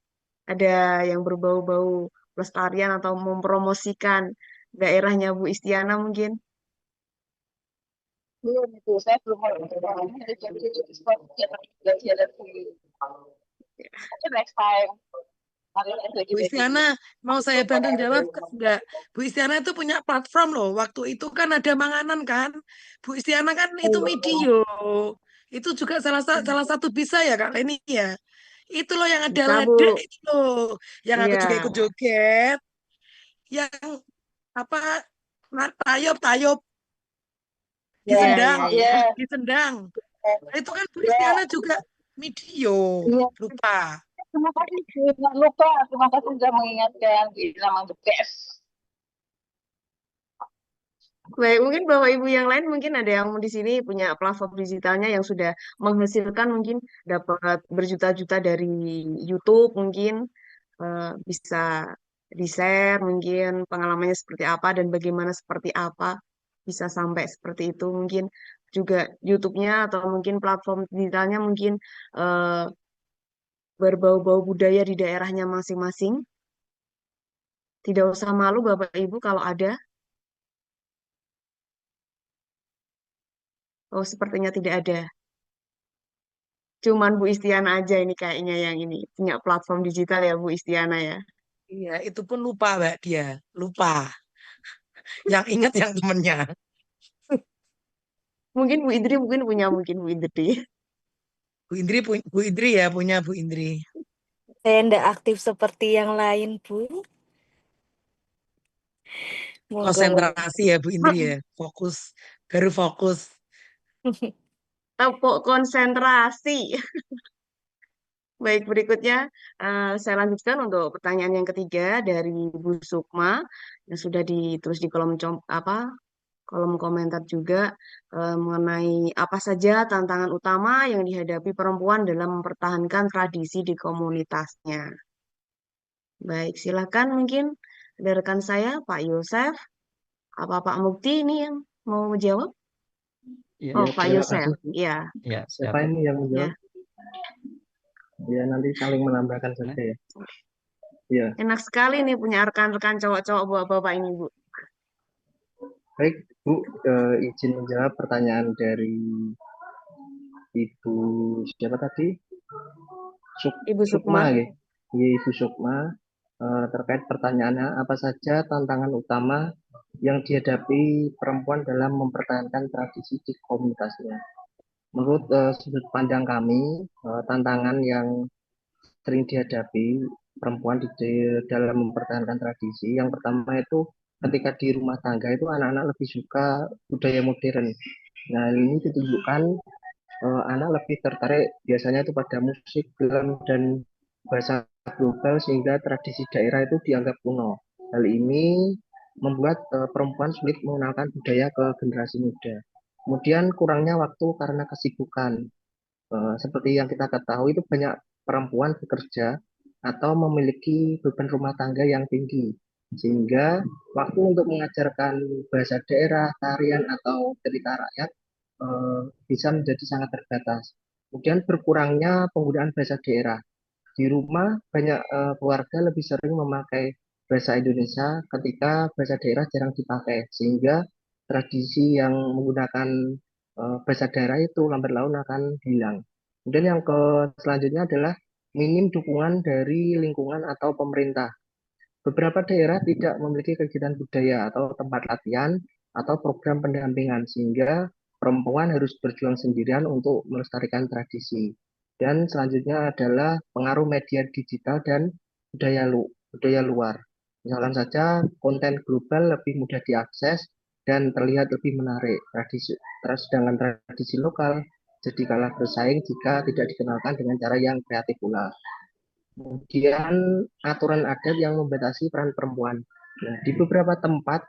B: ada yang berbau-bau pelestarian atau mempromosikan daerahnya Bu Istiana mungkin.
G: Belum itu, saya belum mau jadi ada next time.
E: Bu Istiana, mau saya bantu jawab enggak? Bu Istiana itu punya platform loh. Waktu itu kan ada Manganan kan. Bu Istiana kan itu video. Itu juga salah satu bisa ya Kak ini ya. Itu loh yang ada
B: Bisa Bu.
E: ledek itu loh. Yang aku
B: Iya.
E: juga ikut joget. Yang apa? Tayop
B: Iya,
E: disendang,
B: iya, iya.
E: disendang. Nah, itu kan Bu Istiana juga video. Lupa.
G: Terima kasih, jangan lupa. Terima kasih sudah mengingatkan. Memang the best.
B: Baik, mungkin Bapak Ibu yang lain mungkin ada yang di sini punya platform digitalnya yang sudah menghasilkan mungkin dapat berjuta-juta dari YouTube mungkin bisa di-share mungkin pengalamannya seperti apa dan bagaimana seperti apa bisa sampai seperti itu mungkin juga YouTube-nya atau mungkin platform digitalnya mungkin eh, berbau-bau budaya di daerahnya masing-masing. Tidak usah malu Bapak Ibu kalau ada. Oh, sepertinya tidak ada. Cuman Bu Istiana aja ini kayaknya yang ini punya platform digital ya Bu Istiana ya.
E: Iya, itu pun lupa Mbak dia. Lupa. Yang ingat yang temennya.
B: Mungkin Bu Indri mungkin punya mungkin Bu Indri.
E: Bu Indri ya punya Bu Indri.
F: Saya tidak aktif seperti yang lain, Bu. Monggo.
E: Konsentrasi ya Bu Indri ya. Fokus. Baru fokus.
B: Tepuk konsentrasi. Baik, berikutnya saya lanjutkan untuk pertanyaan yang ketiga dari Bu Sukma yang sudah ditulis di kolom komentar juga mengenai apa saja tantangan utama yang dihadapi perempuan dalam mempertahankan tradisi di komunitasnya. Baik, silakan mungkin dari rekan saya, Pak Yosef, apa Pak Mukti ini yang mau menjawab?
A: Ya,
B: Oh,
C: Ya,
B: Pak
C: terima
B: Yosef,
C: kasih.
B: ya,
A: ya,
C: Siapa
A: siap.
C: ini yang
B: ya.
C: menjawab? Ya, nanti saling menambahkan saja ya. Ya,
B: Enak sekali nih punya rekan-rekan cowok-cowok bapak-bapak ini, Bu.
C: baik Bu, izin menjawab pertanyaan dari Ibu siapa tadi?
B: Ibu
C: Sukma,
B: Sukma.
C: ya. Ibu Sukma terkait pertanyaannya apa saja tantangan utama yang dihadapi perempuan dalam mempertahankan tradisi di komunitasnya. Menurut sudut pandang kami, tantangan yang sering dihadapi perempuan dalam mempertahankan tradisi. Yang pertama itu ketika di rumah tangga itu anak-anak lebih suka budaya modern. Nah, ini ditunjukkan anak lebih tertarik biasanya itu pada musik, film, dan bahasa global sehingga tradisi daerah itu dianggap kuno. Hal ini membuat perempuan sulit mengenalkan budaya ke generasi muda. Kemudian kurangnya waktu karena kesibukan. Seperti yang kita ketahui itu banyak perempuan bekerja atau memiliki beban rumah tangga yang tinggi. Sehingga waktu untuk mengajarkan bahasa daerah, tarian, atau cerita rakyat bisa menjadi sangat terbatas. Kemudian berkurangnya penggunaan bahasa daerah. Di rumah banyak keluarga lebih sering memakai bahasa Indonesia ketika bahasa daerah jarang dipakai, sehingga tradisi yang menggunakan bahasa daerah itu lambat laun akan hilang. Kemudian yang selanjutnya adalah minim dukungan dari lingkungan atau pemerintah. Beberapa daerah tidak memiliki kegiatan budaya atau tempat latihan atau program pendampingan, sehingga perempuan harus berjuang sendirian untuk melestarikan tradisi. Dan selanjutnya adalah pengaruh media digital dan budaya luar. Misalkan saja konten global lebih mudah diakses dan terlihat lebih menarik. Sedangkan tradisi lokal jadi kalah bersaing jika tidak dikenalkan dengan cara yang kreatif pula. Kemudian aturan adat yang membatasi peran perempuan. Nah, di beberapa tempat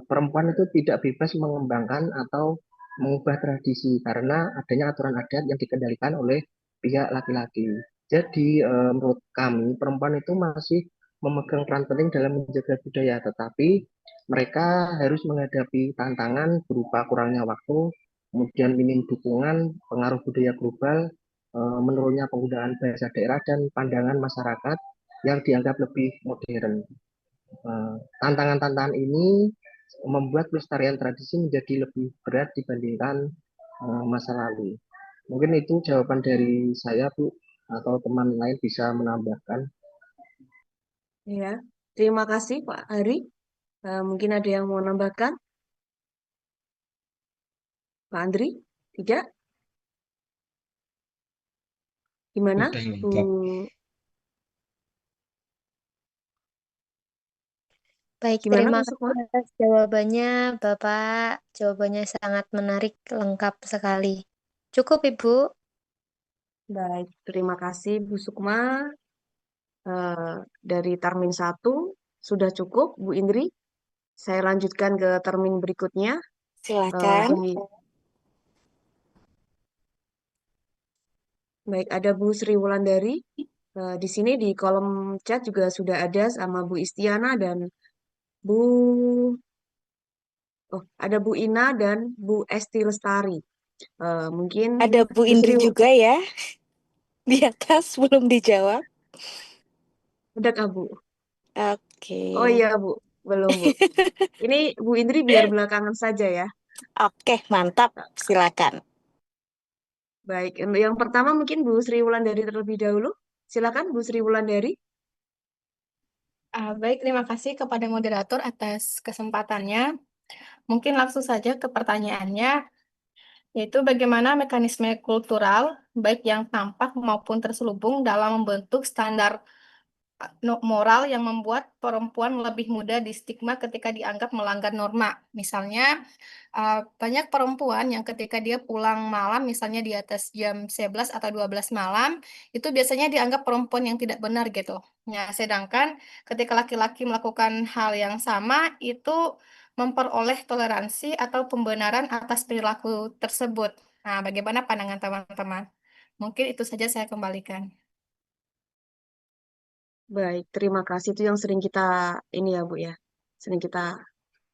C: perempuan itu tidak bebas mengembangkan atau mengubah tradisi karena adanya aturan adat yang dikendalikan oleh pihak laki-laki. Jadi menurut kami perempuan itu masih memegang peran penting dalam menjaga budaya, tetapi mereka harus menghadapi tantangan berupa kurangnya waktu, kemudian minim dukungan, pengaruh budaya global, menurunnya penggunaan bahasa daerah dan pandangan masyarakat yang dianggap lebih modern. Tantangan-tantangan ini membuat pelestarian tradisi menjadi lebih berat dibandingkan masa lalu. Mungkin itu jawaban dari saya, Bu, atau teman lain bisa menambahkan.
B: Ya, terima kasih Pak Ari. Mungkin ada yang mau menambahkan? Pak Andri? Tidak? Gimana,
D: Sudah
B: Bu?
D: lengkap.
H: Baik,
B: Gimana,
H: terima
B: Bu
H: kasih
B: Sukma?
H: atas jawabannya, Bapak. Jawabannya sangat menarik, lengkap sekali. Cukup, Ibu.
B: Baik, terima kasih Bu Sukma. Dari Termin 1 sudah cukup, Bu Indri. Saya lanjutkan ke termin berikutnya.
E: Silakan.
B: Baik, ada Bu Sri Wulandari. Di sini di kolom chat juga sudah ada sama Bu Istiana dan Bu ada Bu Ina dan Bu Esti Lestari. Mungkin
E: Ada Bu Indri
B: Sri
E: juga ya di atas belum dijawab.
B: udah kah, Bu?
E: Oke.
B: Oh iya, Bu. Belum, Bu. Ini Bu Indri biar belakangan saja ya.
E: Oke, mantap. Silakan.
B: Baik, untuk yang pertama mungkin Bu Sri Wulandari terlebih dahulu. Silakan Bu Sri Wulandari.
I: Baik, terima kasih kepada moderator atas kesempatannya. Mungkin langsung saja ke pertanyaannya, yaitu bagaimana mekanisme kultural, baik yang tampak maupun terselubung dalam membentuk standar moral yang membuat perempuan lebih mudah distigma ketika dianggap melanggar norma. Misalnya, banyak perempuan yang ketika dia pulang malam, misalnya di atas jam 11 atau 12 malam, itu biasanya dianggap perempuan yang tidak benar gitu. Nah, sedangkan ketika laki-laki melakukan hal yang sama, itu memperoleh toleransi atau pembenaran atas perilaku tersebut. Nah, bagaimana pandangan teman-teman? Mungkin itu saja saya kembalikan.
B: Baik, terima kasih. Itu yang sering kita ini ya, Bu ya. Sering kita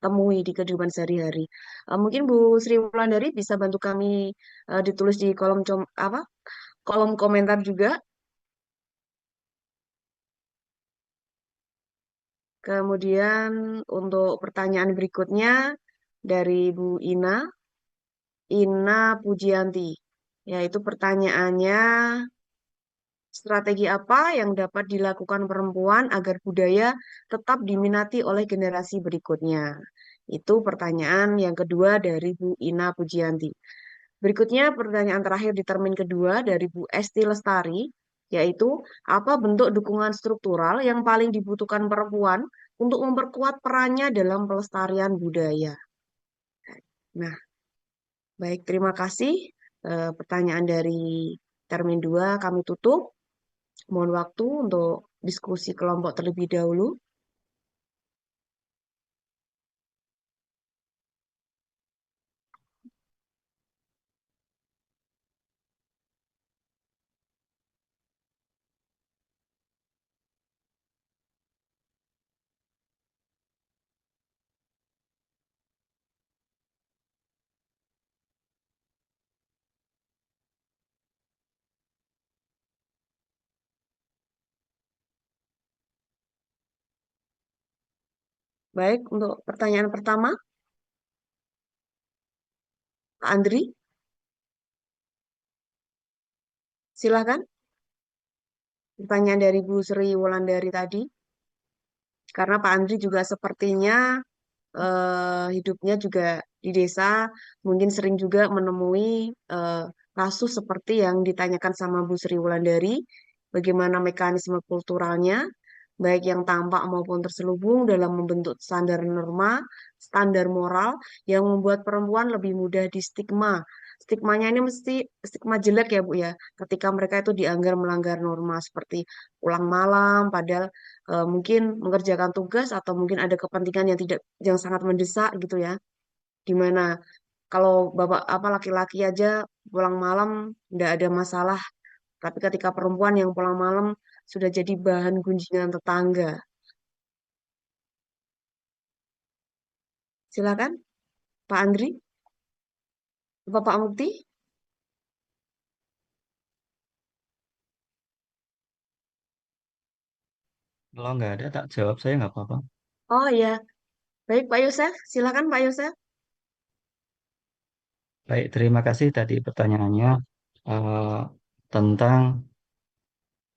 B: temui di kehidupan sehari-hari. Mungkin Bu Sri Wulandari bisa bantu kami ditulis di kolom komentar juga. Kemudian untuk pertanyaan berikutnya dari Bu Ina Pujianti. Yaitu pertanyaannya, strategi apa yang dapat dilakukan perempuan agar budaya tetap diminati oleh generasi berikutnya? Itu pertanyaan yang kedua dari Bu Ina Pujianti. Berikutnya pertanyaan terakhir di termin kedua dari Bu Esti Lestari, yaitu apa bentuk dukungan struktural yang paling dibutuhkan perempuan untuk memperkuat perannya dalam pelestarian budaya. Nah, baik, terima kasih. Pertanyaan dari termin 2 kami tutup. Mohon waktu untuk diskusi kelompok terlebih dahulu. Baik, untuk pertanyaan pertama, Pak Andri, silakan. Pertanyaan dari Bu Sri Wulandari tadi, karena Pak Andri juga sepertinya hidupnya juga di desa, mungkin sering juga menemui kasus seperti yang ditanyakan sama Bu Sri Wulandari, bagaimana mekanisme kulturalnya, baik yang tampak maupun terselubung dalam membentuk standar norma, standar moral yang membuat perempuan lebih mudah distigma. Stigmanya ini mesti stigma jelek ya Bu ya, ketika mereka itu dianggap melanggar norma seperti pulang malam, padahal mungkin mengerjakan tugas atau mungkin ada kepentingan yang sangat mendesak gitu ya. Dimana kalau bapak apa laki-laki aja pulang malam tidak ada masalah, tapi ketika perempuan yang pulang malam sudah jadi bahan gunjingan tetangga. Silakan, Pak Andri, Bapak Mukti.
A: Kalau nggak ada, tak jawab saya nggak apa-apa.
B: Oh ya, baik Pak Yosef, silakan Pak Yosef.
A: Baik, terima kasih tadi pertanyaannya eh, tentang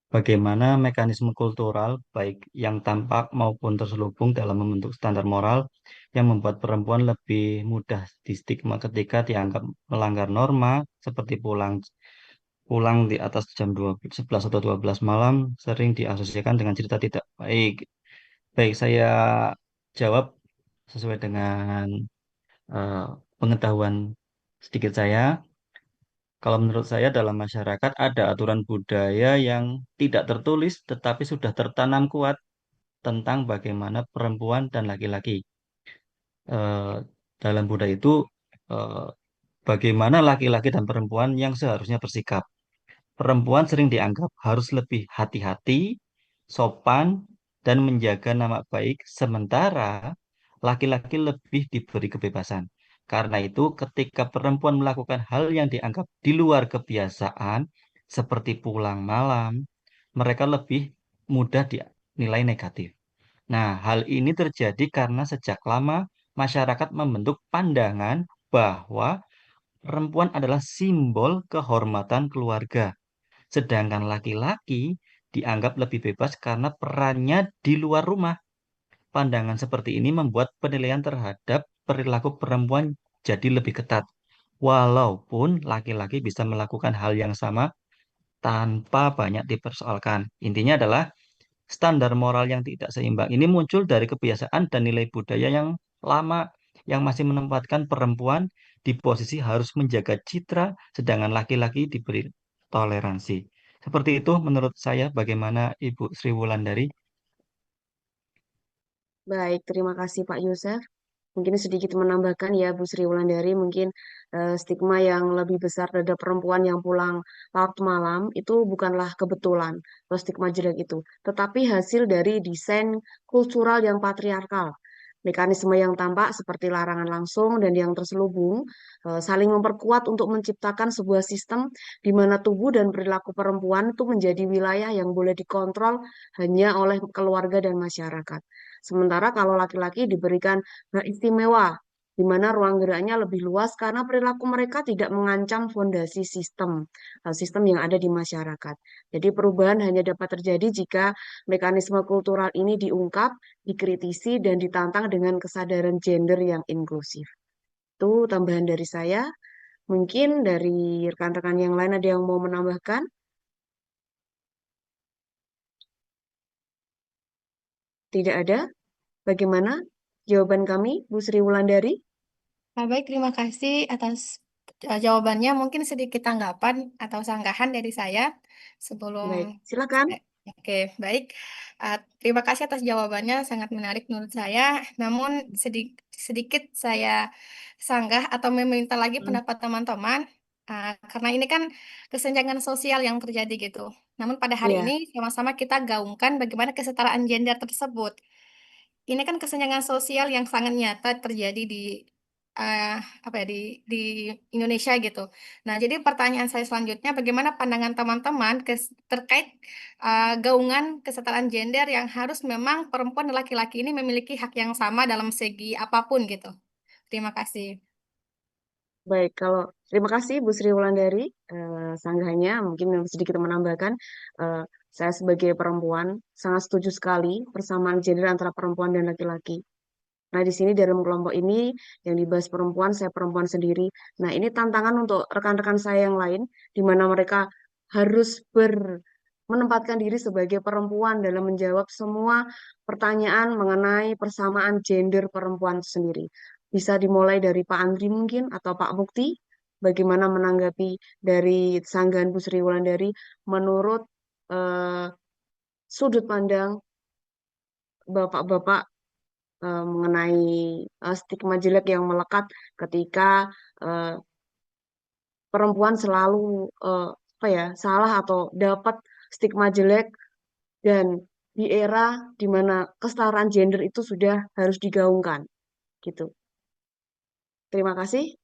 A: bagaimana mekanisme kultural, baik yang tampak maupun terselubung dalam membentuk standar moral yang membuat perempuan lebih mudah distigma ketika dianggap melanggar norma, seperti pulang pulang di atas jam 11 atau 12 malam sering diasosiasikan dengan cerita tidak baik. Baik, saya jawab sesuai dengan eh, pengetahuan sedikit saya. Kalau menurut saya dalam masyarakat ada aturan budaya yang tidak tertulis tetapi sudah tertanam kuat tentang bagaimana perempuan dan laki-laki. Eh, dalam budaya itu eh, bagaimana laki-laki dan perempuan yang seharusnya bersikap. Perempuan sering dianggap harus lebih hati-hati, sopan, dan menjaga nama baik, sementara laki-laki lebih diberi kebebasan. Karena itu, ketika perempuan melakukan hal yang dianggap di luar kebiasaan, seperti pulang malam, mereka lebih mudah dinilai negatif. Nah, hal ini terjadi karena sejak lama masyarakat membentuk pandangan bahwa perempuan adalah simbol kehormatan keluarga. Sedangkan laki-laki dianggap lebih bebas karena perannya di luar rumah. Pandangan seperti ini membuat penilaian terhadap perilaku perempuan jadi lebih ketat. Walaupun laki-laki bisa melakukan hal yang sama tanpa banyak dipersoalkan. Intinya adalah standar moral yang tidak seimbang ini muncul dari kebiasaan dan nilai budaya yang lama yang masih menempatkan perempuan di posisi harus menjaga citra, sedangkan laki-laki diberi toleransi. Seperti itu menurut saya. Bagaimana Ibu Sri Wulandari?
B: Baik, terima kasih Pak Yosef. Mungkin sedikit menambahkan ya Bu Sri Wulandari, mungkin stigma yang lebih besar terhadap perempuan yang pulang larut malam itu bukanlah kebetulan atau stigma jelek itu, tetapi hasil dari desain kultural yang patriarkal. Mekanisme yang tampak seperti larangan langsung dan yang terselubung saling memperkuat untuk menciptakan sebuah sistem di mana tubuh dan perilaku perempuan itu menjadi wilayah yang boleh dikontrol hanya oleh keluarga dan masyarakat. Sementara kalau laki-laki diberikan hak istimewa di mana ruang geraknya lebih luas karena perilaku mereka tidak mengancam fondasi sistem yang ada di masyarakat. Jadi perubahan hanya dapat terjadi jika mekanisme kultural ini diungkap, dikritisi, dan ditantang dengan kesadaran gender yang inklusif. Itu tambahan dari saya. Mungkin dari rekan-rekan yang lain ada yang mau menambahkan? Tidak ada? Bagaimana jawaban kami, Bu Sri Wulandari?
I: Baik, terima kasih atas jawabannya. Mungkin sedikit tanggapan atau sanggahan dari saya sebelum.
B: Baik, silakan.
I: Oke, baik. Terima kasih atas jawabannya, sangat menarik menurut saya. Namun sedikit saya sanggah atau meminta lagi pendapat teman-teman, karena ini kan kesenjangan sosial yang terjadi gitu. Namun pada hari
B: Iya.
I: ini sama-sama kita gaungkan bagaimana kesetaraan gender tersebut. Ini kan kesenjangan sosial yang sangat nyata terjadi di apa ya di Indonesia gitu. Nah, jadi pertanyaan saya selanjutnya, bagaimana pandangan teman-teman terkait gaungan kesetaraan gender yang harus memang perempuan dan laki-laki ini memiliki hak yang sama dalam segi apapun gitu. Terima kasih.
B: Baik, terima kasih Bu Sri Wulandari sanggahannya. Mungkin sedikit menambahkan, saya sebagai perempuan sangat setuju sekali persamaan gender antara perempuan dan laki-laki. Nah, di sini dalam kelompok ini yang dibahas perempuan, saya perempuan sendiri. Nah, ini tantangan untuk rekan-rekan saya yang lain, di mana mereka harus menempatkan diri sebagai perempuan dalam menjawab semua pertanyaan mengenai persamaan gender perempuan itu sendiri. Bisa dimulai dari Pak Andri mungkin, atau Pak Mukti, bagaimana menanggapi dari sanggahan Bu Sri Wulandari menurut sudut pandang Bapak-Bapak mengenai stigma jelek yang melekat ketika perempuan selalu salah atau dapat stigma jelek, dan di era di mana kesetaraan gender itu sudah harus digaungkan gitu. Terima kasih.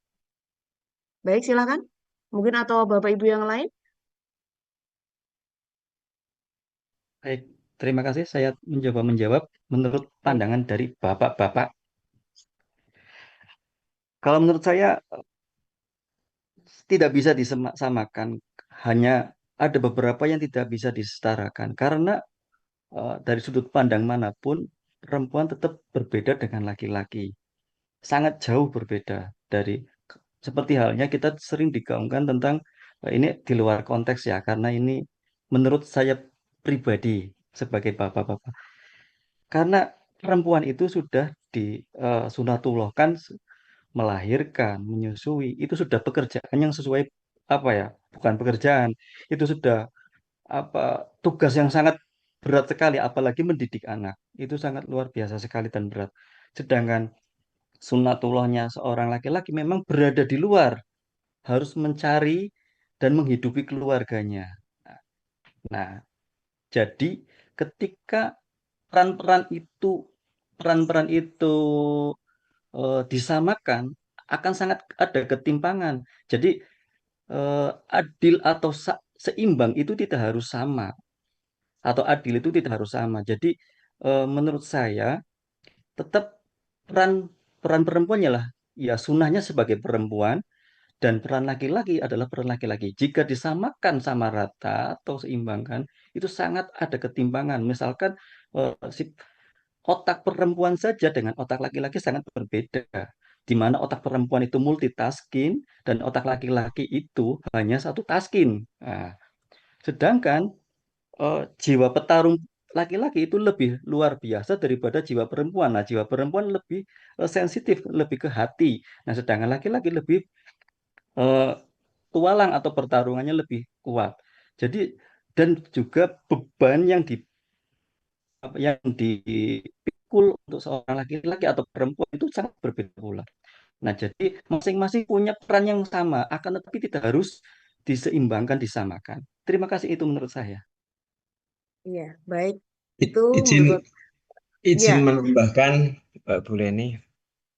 B: Baik, silakan. Mungkin atau Bapak Ibu yang lain?
A: Baik, terima kasih. Saya mencoba menjawab menurut pandangan dari Bapak-Bapak. Kalau menurut saya tidak bisa disamakan, hanya ada beberapa yang tidak bisa disetarakan karena dari sudut pandang manapun perempuan tetap berbeda dengan laki-laki, sangat jauh berbeda dari seperti halnya kita sering digaungkan tentang ini di luar konteks ya, karena ini menurut saya pribadi sebagai bapak-bapak, karena perempuan itu sudah disunatullahkan melahirkan, menyusui, itu sudah pekerjaan yang sesuai apa ya? Bukan pekerjaan, itu sudah apa tugas yang sangat berat sekali, apalagi mendidik anak. Itu sangat luar biasa sekali dan berat. Sedangkan sunatullahnya seorang laki-laki memang berada di luar, harus mencari dan menghidupi keluarganya. Nah, jadi ketika peran-peran itu peran-peran itu disamakan, akan sangat ada ketimpangan. Jadi adil atau seimbang itu tidak harus sama, atau adil itu tidak harus sama. Jadi menurut saya tetap peran peran perempuannya lah, ya sunahnya sebagai perempuan, dan peran laki-laki adalah peran laki-laki. Jika disamakan sama rata atau seimbangkan, itu sangat ada ketimpangan. Misalkan si otak perempuan saja dengan otak laki-laki sangat berbeda, di mana otak perempuan itu multitasking dan otak laki-laki itu hanya satu tasking. Nah, sedangkan jiwa petarung laki-laki itu lebih luar biasa daripada jiwa perempuan. Nah, jiwa perempuan lebih sensitif, lebih ke hati. Nah, sedangkan laki-laki lebih eh, tualang atau pertarungannya lebih kuat. Jadi dan juga beban yang dipikul untuk seorang laki-laki atau perempuan itu sangat berbeda pula. Nah, jadi masing-masing punya peran yang sama, akan tetapi tidak harus diseimbangkan, disamakan. Terima kasih, itu menurut saya.
B: Iya, baik.
D: I-
B: Itu
D: Izin
B: menurut
D: izin
B: ya,
D: menambahkan, Bu Leni,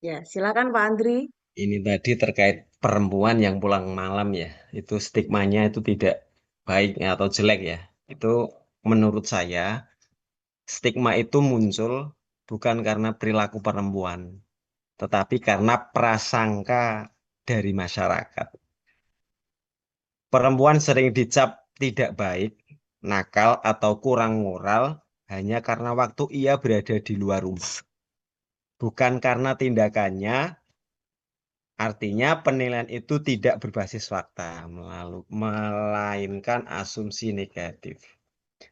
B: ya, silakan Pak Andri.
D: ini tadi terkait perempuan yang pulang malam ya, itu stigmanya itu tidak baik atau jelek ya. Itu menurut saya stigma itu muncul bukan karena perilaku perempuan, tetapi karena prasangka dari masyarakat. Perempuan sering dicap tidak baik, nakal, atau kurang moral hanya karena waktu ia berada di luar rumah. Bukan karena tindakannya, artinya penilaian itu tidak berbasis fakta, melainkan asumsi negatif.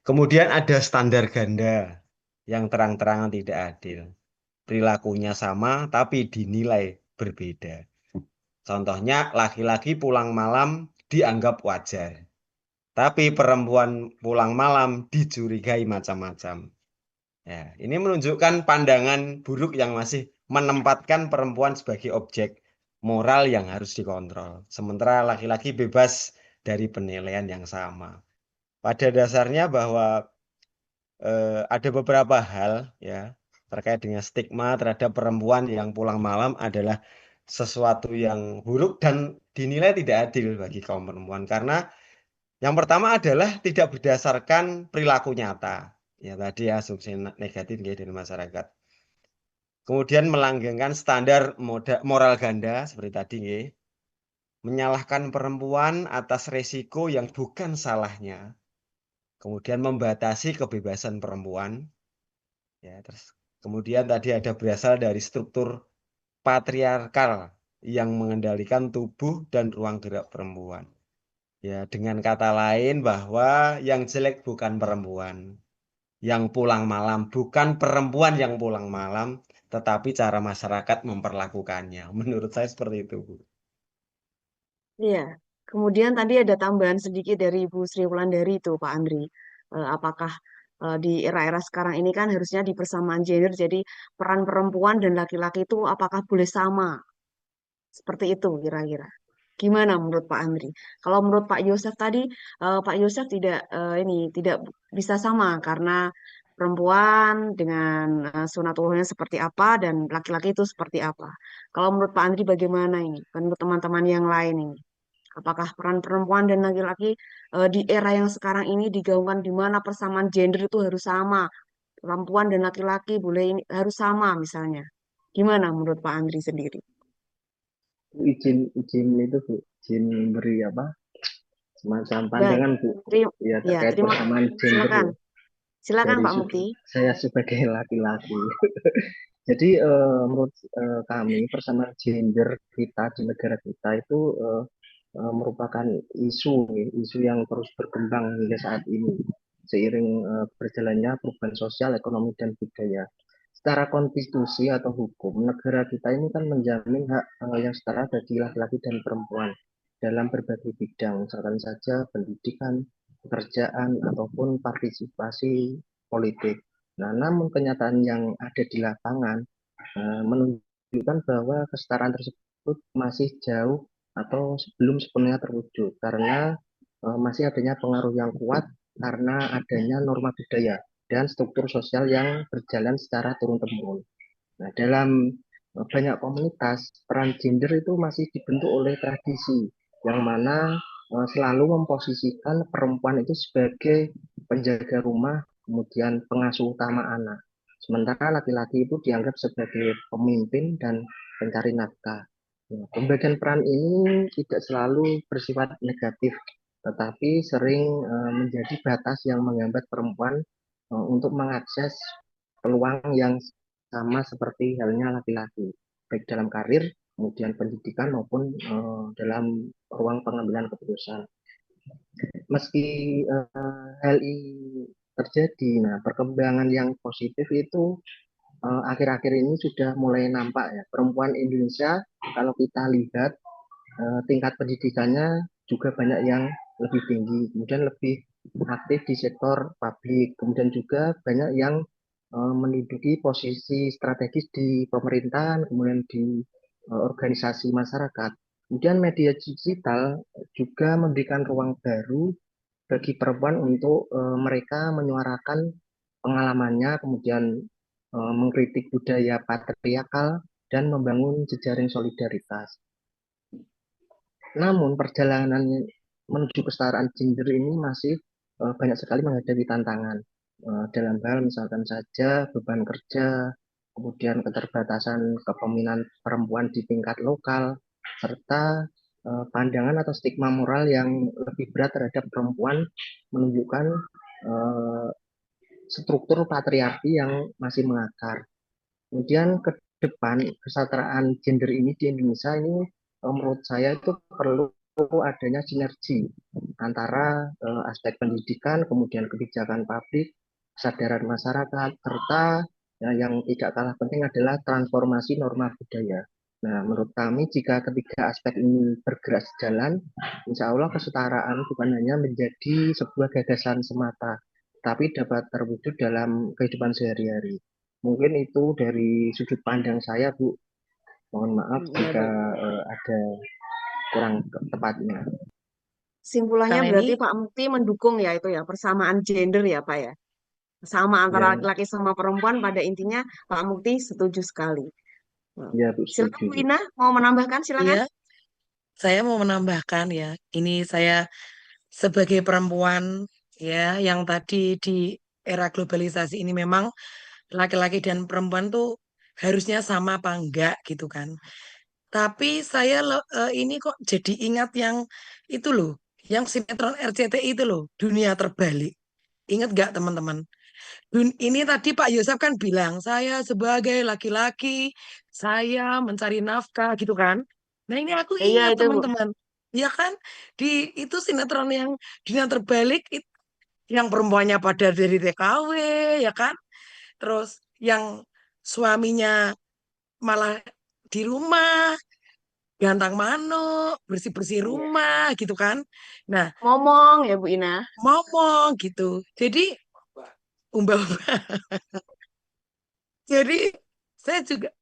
D: Kemudian ada standar ganda yang terang-terangan tidak adil. Perilakunya sama tapi dinilai berbeda. Contohnya laki-laki pulang malam dianggap wajar, tapi perempuan pulang malam dicurigai macam-macam. Ya, ini menunjukkan pandangan buruk yang masih menempatkan perempuan sebagai objek moral yang harus dikontrol, sementara laki-laki bebas dari penilaian yang sama. Pada dasarnya bahwa ada beberapa hal ya terkait dengan stigma terhadap perempuan yang pulang malam adalah sesuatu yang buruk dan dinilai tidak adil bagi kaum perempuan, karena yang pertama adalah tidak berdasarkan perilaku nyata. Ya tadi asumsi negatif ya dari masyarakat. Kemudian melanggengkan standar moral ganda seperti tadi ya. Menyalahkan perempuan atas resiko yang bukan salahnya. Kemudian membatasi kebebasan perempuan. Ya, terus kemudian tadi ada berasal dari struktur patriarkal yang mengendalikan tubuh dan ruang gerak perempuan. Ya, dengan kata lain bahwa yang jelek bukan perempuan yang pulang malam, bukan perempuan yang pulang malam, tetapi cara masyarakat memperlakukannya. Menurut saya seperti itu, Bu.
B: Iya. Kemudian tadi ada tambahan sedikit dari Ibu Sri Wulandari itu, Pak Andri. Apakah di era-era sekarang ini kan harusnya di persamaan gender, jadi peran perempuan dan laki-laki itu apakah boleh sama? Seperti itu kira-kira. Gimana menurut Pak Andri? Kalau menurut Pak Yosef tadi, Pak Yosef tidak bisa sama karena perempuan dengan sunatullahnya seperti apa dan laki-laki itu seperti apa. Kalau menurut Pak Andri bagaimana ini? Menurut teman-teman yang lain ini, apakah peran perempuan dan laki-laki di era yang sekarang ini digaungkan di mana persamaan gender itu harus sama, perempuan dan laki-laki boleh ini harus sama misalnya. Gimana menurut Pak Andri sendiri?
C: izin itu Bu, izin beri apa semacam
B: Baik,
C: pandangan Bu ya
B: ya
C: terkait
B: terima
C: persamaan gender
B: silakan.
C: ya
B: Silakan
C: dari
B: Pak
C: sudut
B: Mukti.
C: saya sebagai laki-laki. Jadi menurut kami persamaan gender kita di negara kita itu merupakan isu yang terus berkembang hingga saat ini seiring berjalannya perubahan sosial, ekonomi dan budaya. Secara konstitusi atau hukum, negara kita ini kan menjamin hak yang setara bagi laki-laki dan perempuan dalam berbagai bidang, misalkan saja pendidikan, pekerjaan, ataupun partisipasi politik. Nah, namun kenyataan yang ada di lapangan menunjukkan bahwa kesetaraan tersebut masih jauh atau belum sepenuhnya terwujud karena masih adanya pengaruh yang kuat karena adanya norma budaya dan struktur sosial yang berjalan secara turun-temurun. Nah, dalam banyak komunitas, peran gender itu masih dibentuk oleh tradisi yang mana selalu memposisikan perempuan itu sebagai penjaga rumah, kemudian pengasuh utama anak. Sementara laki-laki itu dianggap sebagai pemimpin dan pencari nafkah. Nah, pembagian peran ini tidak selalu bersifat negatif, tetapi sering menjadi batas yang menghambat perempuan untuk mengakses peluang yang sama seperti halnya laki-laki, baik dalam karir, kemudian pendidikan maupun dalam ruang pengambilan keputusan. Meski hal ini terjadi, nah perkembangan yang positif itu akhir-akhir ini sudah mulai nampak ya. Perempuan Indonesia kalau kita lihat tingkat pendidikannya juga banyak yang lebih tinggi, kemudian lebih aktif di sektor publik, kemudian juga banyak yang menduduki posisi strategis di pemerintahan, kemudian di organisasi masyarakat. Kemudian media digital juga memberikan ruang baru bagi perempuan untuk mereka menyuarakan pengalamannya, kemudian mengkritik budaya patriarkal dan membangun jejaring solidaritas. Namun perjalanan menuju kesetaraan gender ini masih banyak sekali menghadapi tantangan dalam hal misalkan saja beban kerja, kemudian keterbatasan kepemimpinan perempuan di tingkat lokal, serta pandangan atau stigma moral yang lebih berat terhadap perempuan, menunjukkan struktur patriarki yang masih mengakar. Kemudian ke depan kesetaraan gender ini di Indonesia ini menurut saya itu perlu adanya sinergi antara aspek pendidikan, kemudian kebijakan publik, kesadaran masyarakat, serta yang tidak kalah penting adalah transformasi norma budaya. Nah, menurut kami jika ketiga aspek ini bergerak sejalan, insya Allah kesetaraan bukan hanya menjadi sebuah gagasan semata, tapi dapat terwujud dalam kehidupan sehari-hari. Mungkin itu dari sudut pandang saya, Bu. Mohon maaf jika ada kurang tepatnya.
B: Simpulannya
E: Kang
B: berarti
E: Eni,
B: Pak Mukti mendukung ya itu ya persamaan gender ya Pak ya. Sama antara
C: Ya,
B: laki-laki sama perempuan pada intinya Pak Mukti setuju sekali. Nah,
C: ya Bu,
B: silakan
C: setuju,
B: Bu
C: Bu.
B: Ina mau menambahkan silakan.
E: iya, saya mau menambahkan ya. Ini saya sebagai perempuan ya, yang tadi di era globalisasi ini memang laki-laki dan perempuan tuh harusnya sama apa enggak gitu kan. Tapi saya ini kok jadi ingat yang itu loh, yang sinetron RCTI itu loh, Dunia Terbalik. Ingat nggak teman-teman? Ini tadi Pak Yosef kan bilang, saya sebagai laki-laki, saya mencari nafkah gitu kan. Nah ini aku
B: Iya
E: ingat
B: itu Bu.
E: teman-teman. Ya kan, itu sinetron yang Dunia Terbalik, yang perempuannya pada dari TKW, ya kan. Terus yang suaminya malah di rumah, gantang manuk, bersih-bersih
B: Iya.
E: rumah gitu kan. Nah,
B: Ngomong ya Bu Ina.
E: ngomong gitu. Jadi umbal jadi saya juga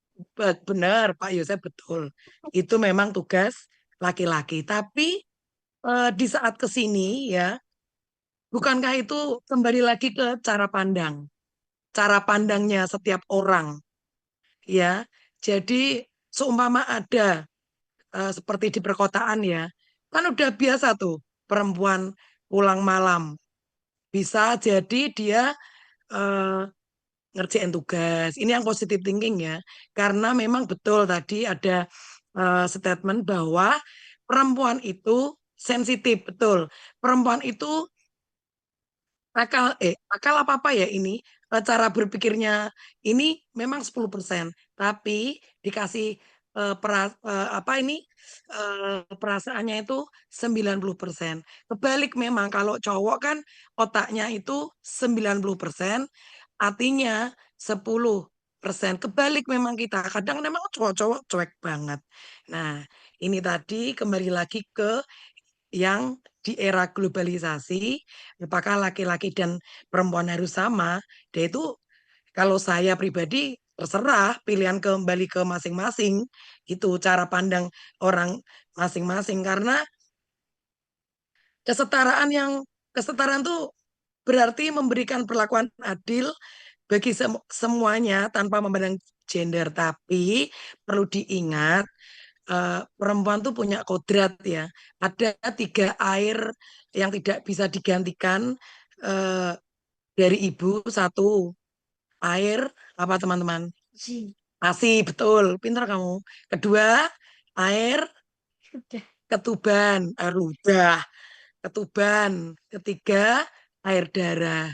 E: benar Pak Yosef betul. Itu memang tugas laki-laki. Tapi di saat kesini ya, bukankah itu kembali lagi ke cara pandang, cara pandangnya setiap orang ya. Jadi seumpama ada seperti di perkotaan ya, kan udah biasa tuh perempuan pulang malam. Bisa jadi dia eh, ngerjain tugas. Ini yang positive thinking ya. Karena memang betul tadi ada statement bahwa perempuan itu sensitif, betul. Perempuan itu akal apa ya ini, cara berpikirnya ini memang 10%, tapi dikasih apa ini, perasaannya itu 90%. Kebalik memang kalau cowok kan otaknya itu 90%, hatinya 10%. Kebalik memang kita. Kadang memang cowok-cowok cuek banget. Nah, ini tadi kembali lagi ke yang di era globalisasi, apakah laki-laki dan perempuan harus sama? Dan itu kalau saya pribadi terserah, pilihan kembali ke masing-masing, gitu cara pandang orang masing-masing. Karena kesetaraan tuh berarti memberikan perlakuan adil bagi semuanya tanpa memandang gender. Tapi perlu diingat, perempuan tuh punya kodrat ya. Ada 3 air yang tidak bisa digantikan eh, dari ibu. Satu, air apa teman-teman? ASI, betul. Pintar kamu. Kedua, air ketuban, air ludah, ketuban. Ketiga, air darah.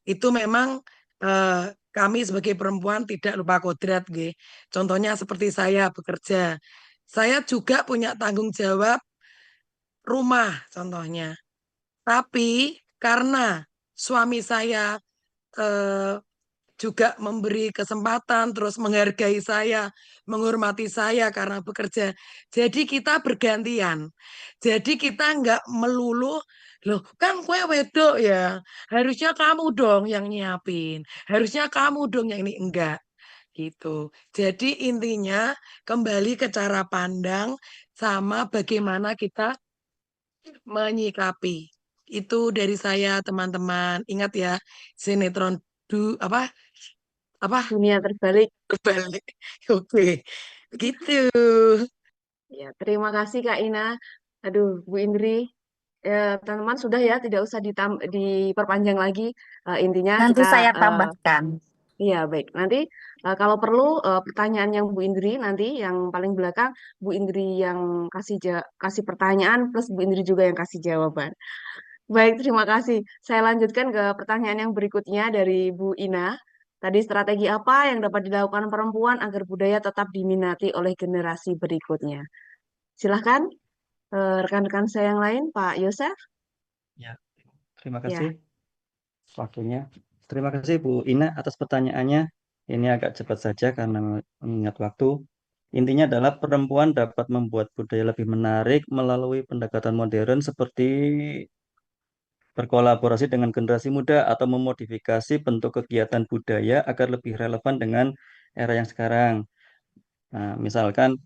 E: Itu memang eh, kami sebagai perempuan tidak lupa kodrat, nggih. Contohnya seperti saya bekerja. Saya juga punya tanggung jawab rumah contohnya. Tapi karena suami saya eh, juga memberi kesempatan, terus menghargai saya, menghormati saya karena bekerja. Jadi kita bergantian. Jadi kita nggak melulu, loh kan kue wedok ya, harusnya kamu dong yang nyiapin, harusnya kamu dong yang ini enggak gitu. Jadi intinya kembali ke cara pandang sama bagaimana kita menyikapi. Itu dari saya teman-teman. Ingat ya, sinetron apa
B: Dunia terbalik.
E: kebalik. Oke, gitu.
B: Ya, terima kasih Kak Ina. Aduh, Bu Indri. Teman-teman sudah ya, tidak usah diperpanjang lagi. Intinya
G: Nanti
B: kita
G: saya tambahkan.
B: Iya, baik. Nanti kalau perlu pertanyaan yang Bu Indri nanti yang paling belakang Bu Indri yang kasih pertanyaan plus Bu Indri juga yang kasih jawaban. Baik, terima kasih. Saya lanjutkan ke pertanyaan yang berikutnya dari Bu Ina. Tadi strategi apa yang dapat dilakukan perempuan agar budaya tetap diminati oleh generasi berikutnya? Silahkan rekan-rekan saya yang lain, Pak Yosef.
A: Ya, terima
B: Ya,
A: kasih waktunya. Terima kasih Bu Ina atas pertanyaannya. Ini agak cepat saja karena mengingat waktu. Intinya adalah perempuan dapat membuat budaya lebih menarik melalui pendekatan modern seperti berkolaborasi dengan generasi muda atau memodifikasi bentuk kegiatan budaya agar lebih relevan dengan era yang sekarang. Nah, misalkan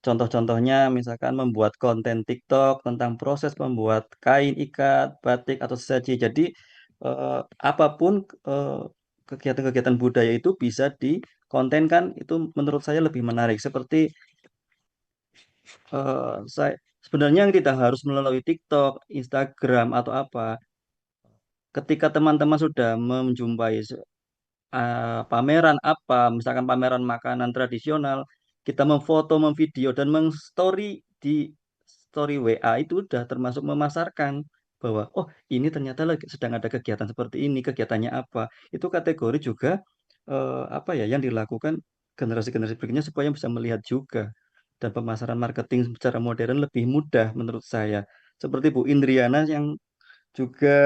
A: contoh-contohnya misalkan membuat konten TikTok tentang proses membuat kain ikat, batik atau sesaji. Jadi apapun eh, kegiatan-kegiatan budaya itu bisa dikontenkan, itu menurut saya lebih menarik. Seperti saya sebenarnya yang tidak harus melalui TikTok, Instagram atau apa. Ketika teman-teman sudah menjumpai pameran apa, misalkan pameran makanan tradisional, kita memfoto, memvideo, dan mengstory di story WA itu udah termasuk memasarkan bahwa oh ini ternyata lagi sedang ada kegiatan seperti ini, kegiatannya apa. Itu kategori juga apa ya yang dilakukan generasi-generasi berikutnya supaya bisa melihat juga dan pemasaran marketing secara modern lebih mudah menurut saya. Seperti Bu Indriana yang juga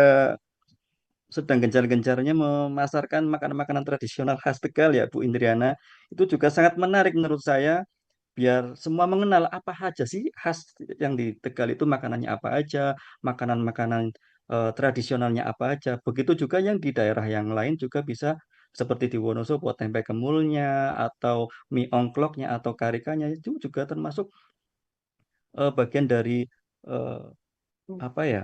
A: sedang gencar-gencarnya memasarkan makanan-makanan tradisional khas Tegal ya Bu Indriana. Itu juga sangat menarik menurut saya biar semua mengenal apa aja sih khas yang di Tegal itu makanannya apa aja, makanan-makanan tradisionalnya apa aja. Begitu juga yang di daerah yang lain juga bisa seperti di Wonosobo tempe kemulnya atau mie ongkloknya atau karikanya itu juga termasuk bagian dari eh, apa ya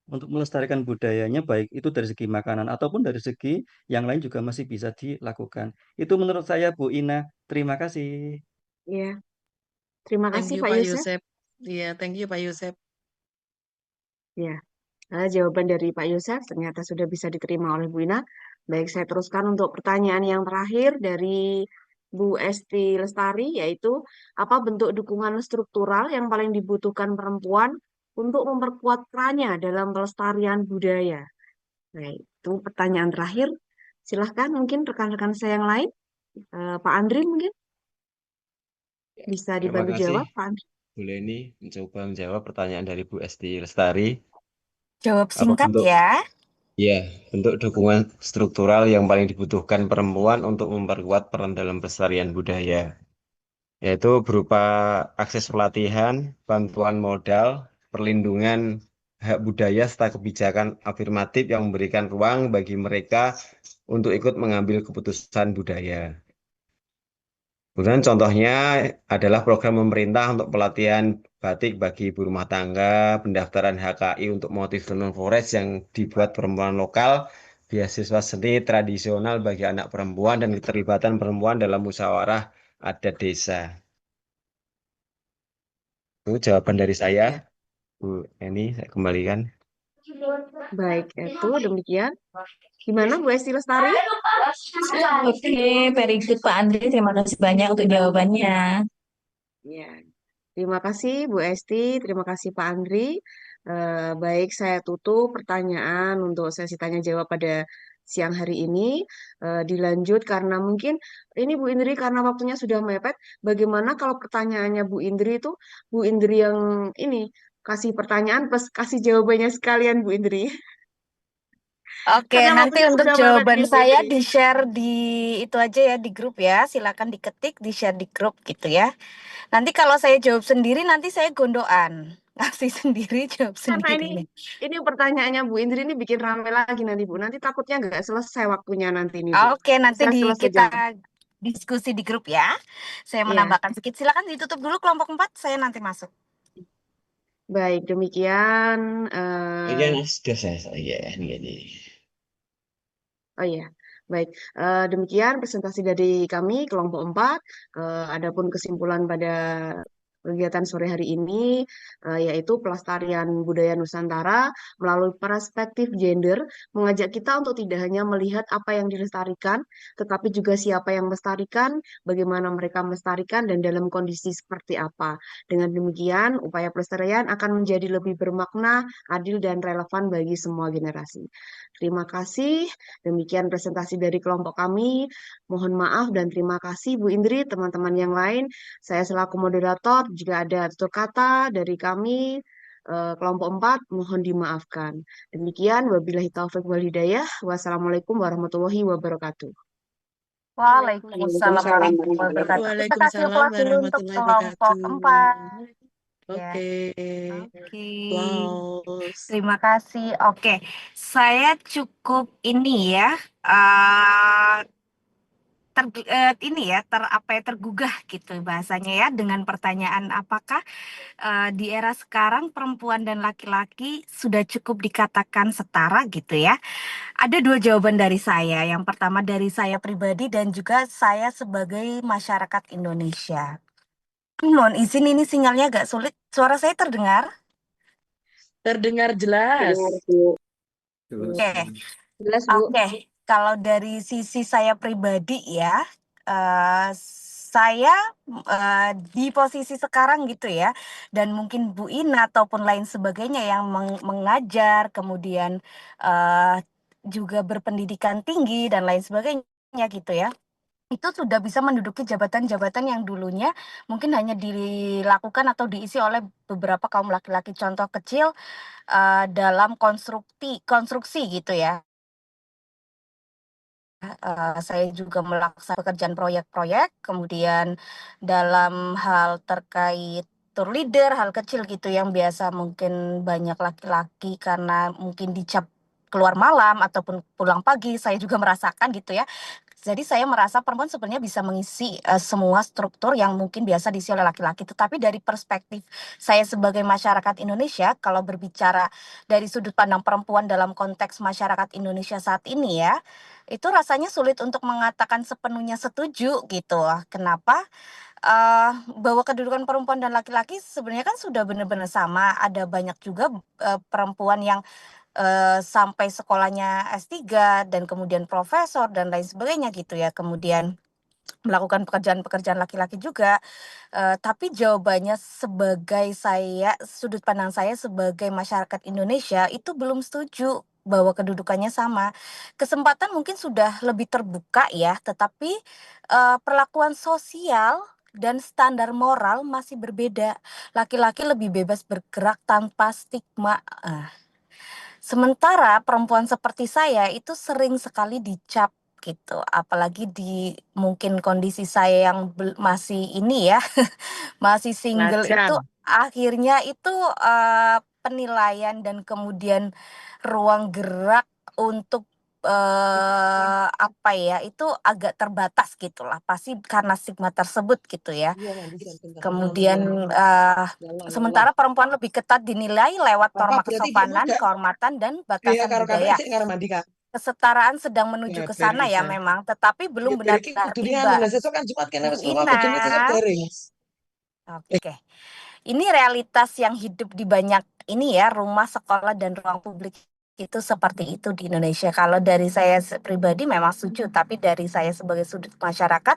A: untuk melestarikan budayanya baik itu dari segi makanan ataupun dari segi yang lain juga masih bisa dilakukan. Itu menurut saya Bu Ina. Terima kasih.
B: iya. Terima
E: Thank
B: kasih
E: you
B: Pak
E: Pak
B: Yosef.
E: Yosep. Iya, thank you Pak Yosep.
B: Ya, jawaban dari Pak Yosef ternyata sudah bisa diterima oleh Bu Ina. Baik, saya teruskan untuk pertanyaan yang terakhir dari Bu Esti Lestari, yaitu apa bentuk dukungan struktural yang paling dibutuhkan perempuan untuk memperkuat perannya dalam pelestarian budaya? Nah, itu pertanyaan terakhir. Silahkan mungkin rekan-rekan saya yang lain, Pak Andri mungkin bisa
D: Terima
B: dibantu
D: kasih
B: jawab, Pak Andri.
D: Bu Leni mencoba menjawab pertanyaan dari Bu Esti Lestari.
I: Jawab
D: Apa
I: singkat
D: bentuk
I: ya.
D: Ya, bentuk dukungan struktural yang paling dibutuhkan perempuan untuk memperkuat peran dalam pelestarian budaya, yaitu berupa akses pelatihan, bantuan modal, perlindungan hak budaya, serta kebijakan afirmatif yang memberikan ruang bagi mereka untuk ikut mengambil keputusan budaya. Kemudian contohnya adalah program pemerintah untuk pelatihan batik bagi ibu rumah tangga, pendaftaran HKI untuk motif tenun forest yang dibuat perempuan lokal, beasiswa seni tradisional bagi anak perempuan, dan keterlibatan perempuan dalam musyawarah adat desa. Itu jawaban dari saya,
B: Ya,
D: Bu Eni, saya kembalikan.
B: baik, itu demikian. Gimana Bu Esti Lestari?
I: Oke, very good Pak Andri. Terima kasih banyak untuk jawabannya.
B: Ya, terima kasih Bu Esti, terima kasih Pak Andri. Baik, saya tutup pertanyaan untuk sesi tanya jawab pada siang hari ini. Dilanjut karena mungkin ini Bu Indri karena waktunya sudah mepet. Bagaimana kalau pertanyaannya Bu Indri itu Bu Indri yang ini kasih pertanyaan plus kasih jawabannya sekalian Bu Indri.
I: Oke,
B: Karena
I: nanti
B: waktunya
I: untuk
B: sudah mepet
I: jawaban
B: ini Bu
I: saya
B: Indri.
I: di-share di itu aja ya di grup ya. Silakan diketik, di-share di grup gitu ya. Nanti kalau saya jawab sendiri, nanti saya gondokan. Ngasih sendiri, jawab
B: Karena
I: sendiri.
B: ini pertanyaannya Bu Indri ini bikin rame lagi nanti Bu. Nanti takutnya nggak selesai waktunya nanti ini Bu.
I: Oke, nanti
B: Bisa selesai
I: kita
B: jam.
I: diskusi di grup ya. Saya
B: Iya,
I: menambahkan sedikit. Silakan ditutup dulu kelompok 4, saya nanti masuk.
B: baik demikian.
D: Iya, sudah saya ini.
B: Oh iya, baik. Demikian presentasi dari kami kelompok 4. Adapun kesimpulan pada kegiatan sore hari ini, yaitu pelestarian budaya Nusantara melalui perspektif gender, mengajak kita untuk tidak hanya melihat apa yang dilestarikan, tetapi juga siapa yang melestarikan, bagaimana mereka melestarikan, dan dalam kondisi seperti apa. Dengan demikian, upaya pelestarian akan menjadi lebih bermakna, adil, dan relevan bagi semua generasi. Terima kasih. Demikian presentasi dari kelompok kami. Mohon maaf dan terima kasih Bu Indri, teman-teman yang lain. Saya selaku moderator, jika ada tutur kata dari kami, kelompok 4, mohon dimaafkan. Demikian, wabillahi taufik wal hidayah. Wassalamualaikum warahmatullahi wabarakatuh.
G: Waalaikumsalam warahmatullahi wabarakatuh. Kita kasih
E: Waalaikumsalam
G: applause dulu untuk
E: warahmatullahi
G: kelompok
E: wabarakatuh.
G: 4. Ya,
E: Oke,
G: oke.
E: applause.
G: Terima kasih. Oke, saya cukup ini ya, eh ini ya, tergugah gitu bahasanya ya, dengan pertanyaan apakah di era sekarang perempuan dan laki-laki sudah cukup dikatakan setara gitu ya. Ada dua jawaban dari saya. Yang pertama dari saya pribadi dan juga saya sebagai masyarakat Indonesia. Mohon izin, ini sinyalnya agak sulit. Suara saya terdengar?
E: Terdengar jelas.
G: Oke.
B: Jelas, Bu.
G: Oke, kalau dari sisi saya pribadi ya, saya di posisi sekarang gitu ya, dan mungkin Bu Ina ataupun lain sebagainya yang mengajar, kemudian juga berpendidikan tinggi dan lain sebagainya gitu ya, itu sudah bisa menduduki jabatan-jabatan yang dulunya mungkin hanya dilakukan atau diisi oleh beberapa kaum laki-laki. Contoh kecil dalam konstruksi gitu ya. Saya juga melaksanakan pekerjaan proyek-proyek, kemudian dalam hal terkait tour leader, hal kecil gitu yang biasa mungkin banyak laki-laki karena mungkin dicap keluar malam ataupun pulang pagi, saya juga merasakan gitu ya. Jadi saya merasa perempuan sebenarnya bisa mengisi semua struktur yang mungkin biasa diisi oleh laki-laki. Tetapi dari perspektif saya sebagai masyarakat Indonesia, kalau berbicara dari sudut pandang perempuan dalam konteks masyarakat Indonesia saat ini ya, itu rasanya sulit untuk mengatakan sepenuhnya setuju gitu. Kenapa? Bahwa kedudukan perempuan dan laki-laki sebenarnya kan sudah benar-benar sama. Ada banyak juga perempuan yang sampai sekolahnya S3 dan kemudian profesor dan lain sebagainya gitu ya. Kemudian melakukan pekerjaan-pekerjaan laki-laki juga. Tapi jawabannya sebagai saya, sudut pandang saya sebagai masyarakat Indonesia itu belum setuju bahwa kedudukannya sama. Kesempatan mungkin sudah lebih terbuka ya, tetapi perlakuan sosial dan standar moral masih berbeda. Laki-laki lebih bebas bergerak tanpa stigma. Sementara perempuan seperti saya itu sering sekali dicap gitu, apalagi di mungkin kondisi saya yang masih ini ya, masih single itu
E: Lajang.
G: akhirnya itu penilaian dan kemudian ruang gerak untuk apa ya, itu agak terbatas gitulah, pasti karena stigma tersebut gitu ya. Kemudian sementara perempuan lebih ketat dinilai lewat norma kesopanan, kehormatan, dan batasan budaya. Kesetaraan sedang menuju ke sana ya memang, tetapi belum benar-benar tiba. Bu Ina. Oke. Ini realitas yang hidup di banyak ini ya, rumah, sekolah, dan ruang publik itu seperti itu di Indonesia. Kalau dari saya pribadi memang setuju, tapi dari saya sebagai sudut masyarakat,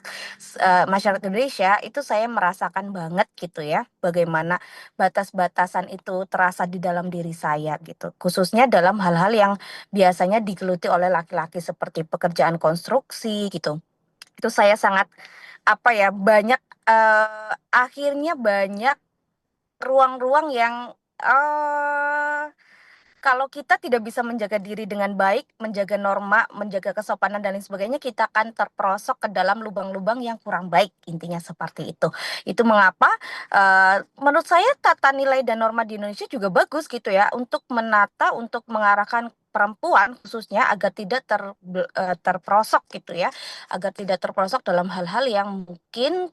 G: masyarakat Indonesia itu saya merasakan banget gitu ya, bagaimana batas-batasan itu terasa di dalam diri saya gitu. Khususnya dalam hal-hal yang biasanya digeluti oleh laki-laki seperti pekerjaan konstruksi gitu. Itu saya sangat apa ya, banyak akhirnya banyak ruang-ruang yang kalau kita tidak bisa menjaga diri dengan baik, menjaga norma, menjaga kesopanan dan lain sebagainya, kita akan terperosok ke dalam lubang-lubang yang kurang baik, intinya seperti itu. Itu mengapa menurut saya tata nilai dan norma di Indonesia juga bagus gitu ya, untuk menata, untuk mengarahkan
J: perempuan khususnya agar tidak terperosok gitu ya, agar tidak terperosok dalam hal-hal yang mungkin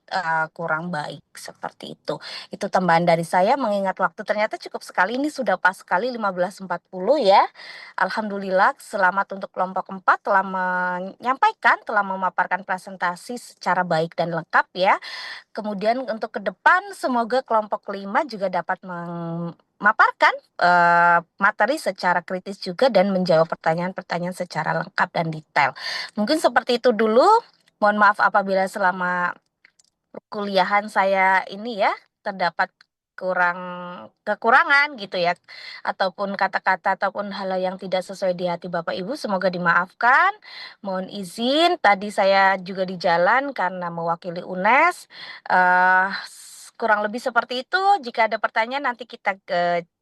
J: kurang baik seperti itu. Itu tambahan dari saya mengingat waktu ternyata cukup sekali, ini sudah pas sekali 15.40 ya. Alhamdulillah selamat untuk kelompok 4 telah menyampaikan, telah memaparkan presentasi secara baik dan lengkap ya. Kemudian untuk ke depan semoga kelompok 5 juga dapat memaparkan materi secara kritis juga dan menjawab pertanyaan-pertanyaan secara lengkap dan detail. Mungkin seperti itu dulu. Mohon maaf apabila selama perkuliahan saya ini ya terdapat kekurangan gitu ya, ataupun kata-kata ataupun hal yang tidak sesuai di hati Bapak Ibu, semoga dimaafkan. Mohon izin tadi saya juga di jalan karena mewakili UNES. Kurang lebih seperti itu. Jika ada pertanyaan nanti kita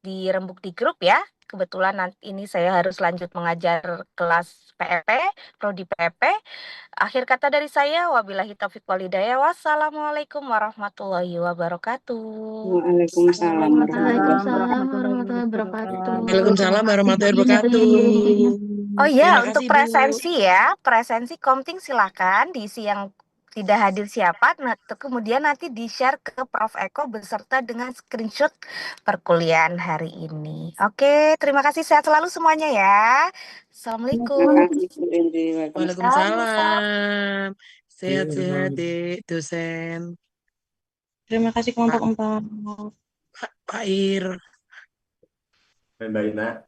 J: dirembuk di grup ya. Kebetulan nanti ini saya harus lanjut mengajar kelas PEP, Prodi PEP. Akhir kata dari saya, wabillahi taufiq walhidayah. Wassalamualaikum warahmatullahi wabarakatuh.
B: Waalaikumsalam
H: Waalaikumsalam warahmatullahi wabarakatuh.
E: Waalaikumsalam warahmatullahi wabarakatuh.
J: Oh
E: Terima
J: ya, untuk
E: kasih, Bu.
J: presensi ya, presensi Komting silakan diisi yang tidak hadir siapa, nah, kemudian nanti di-share ke Prof. Eko beserta dengan screenshot perkuliahan hari ini. Oke, terima kasih, sehat selalu semuanya ya. Assalamualaikum.
E: Waalaikumsalam. Sehat-sehat, Dek, dosen.
K: Terima kasih kelompok 4.
E: Pak Ir.
L: Mbak Ina.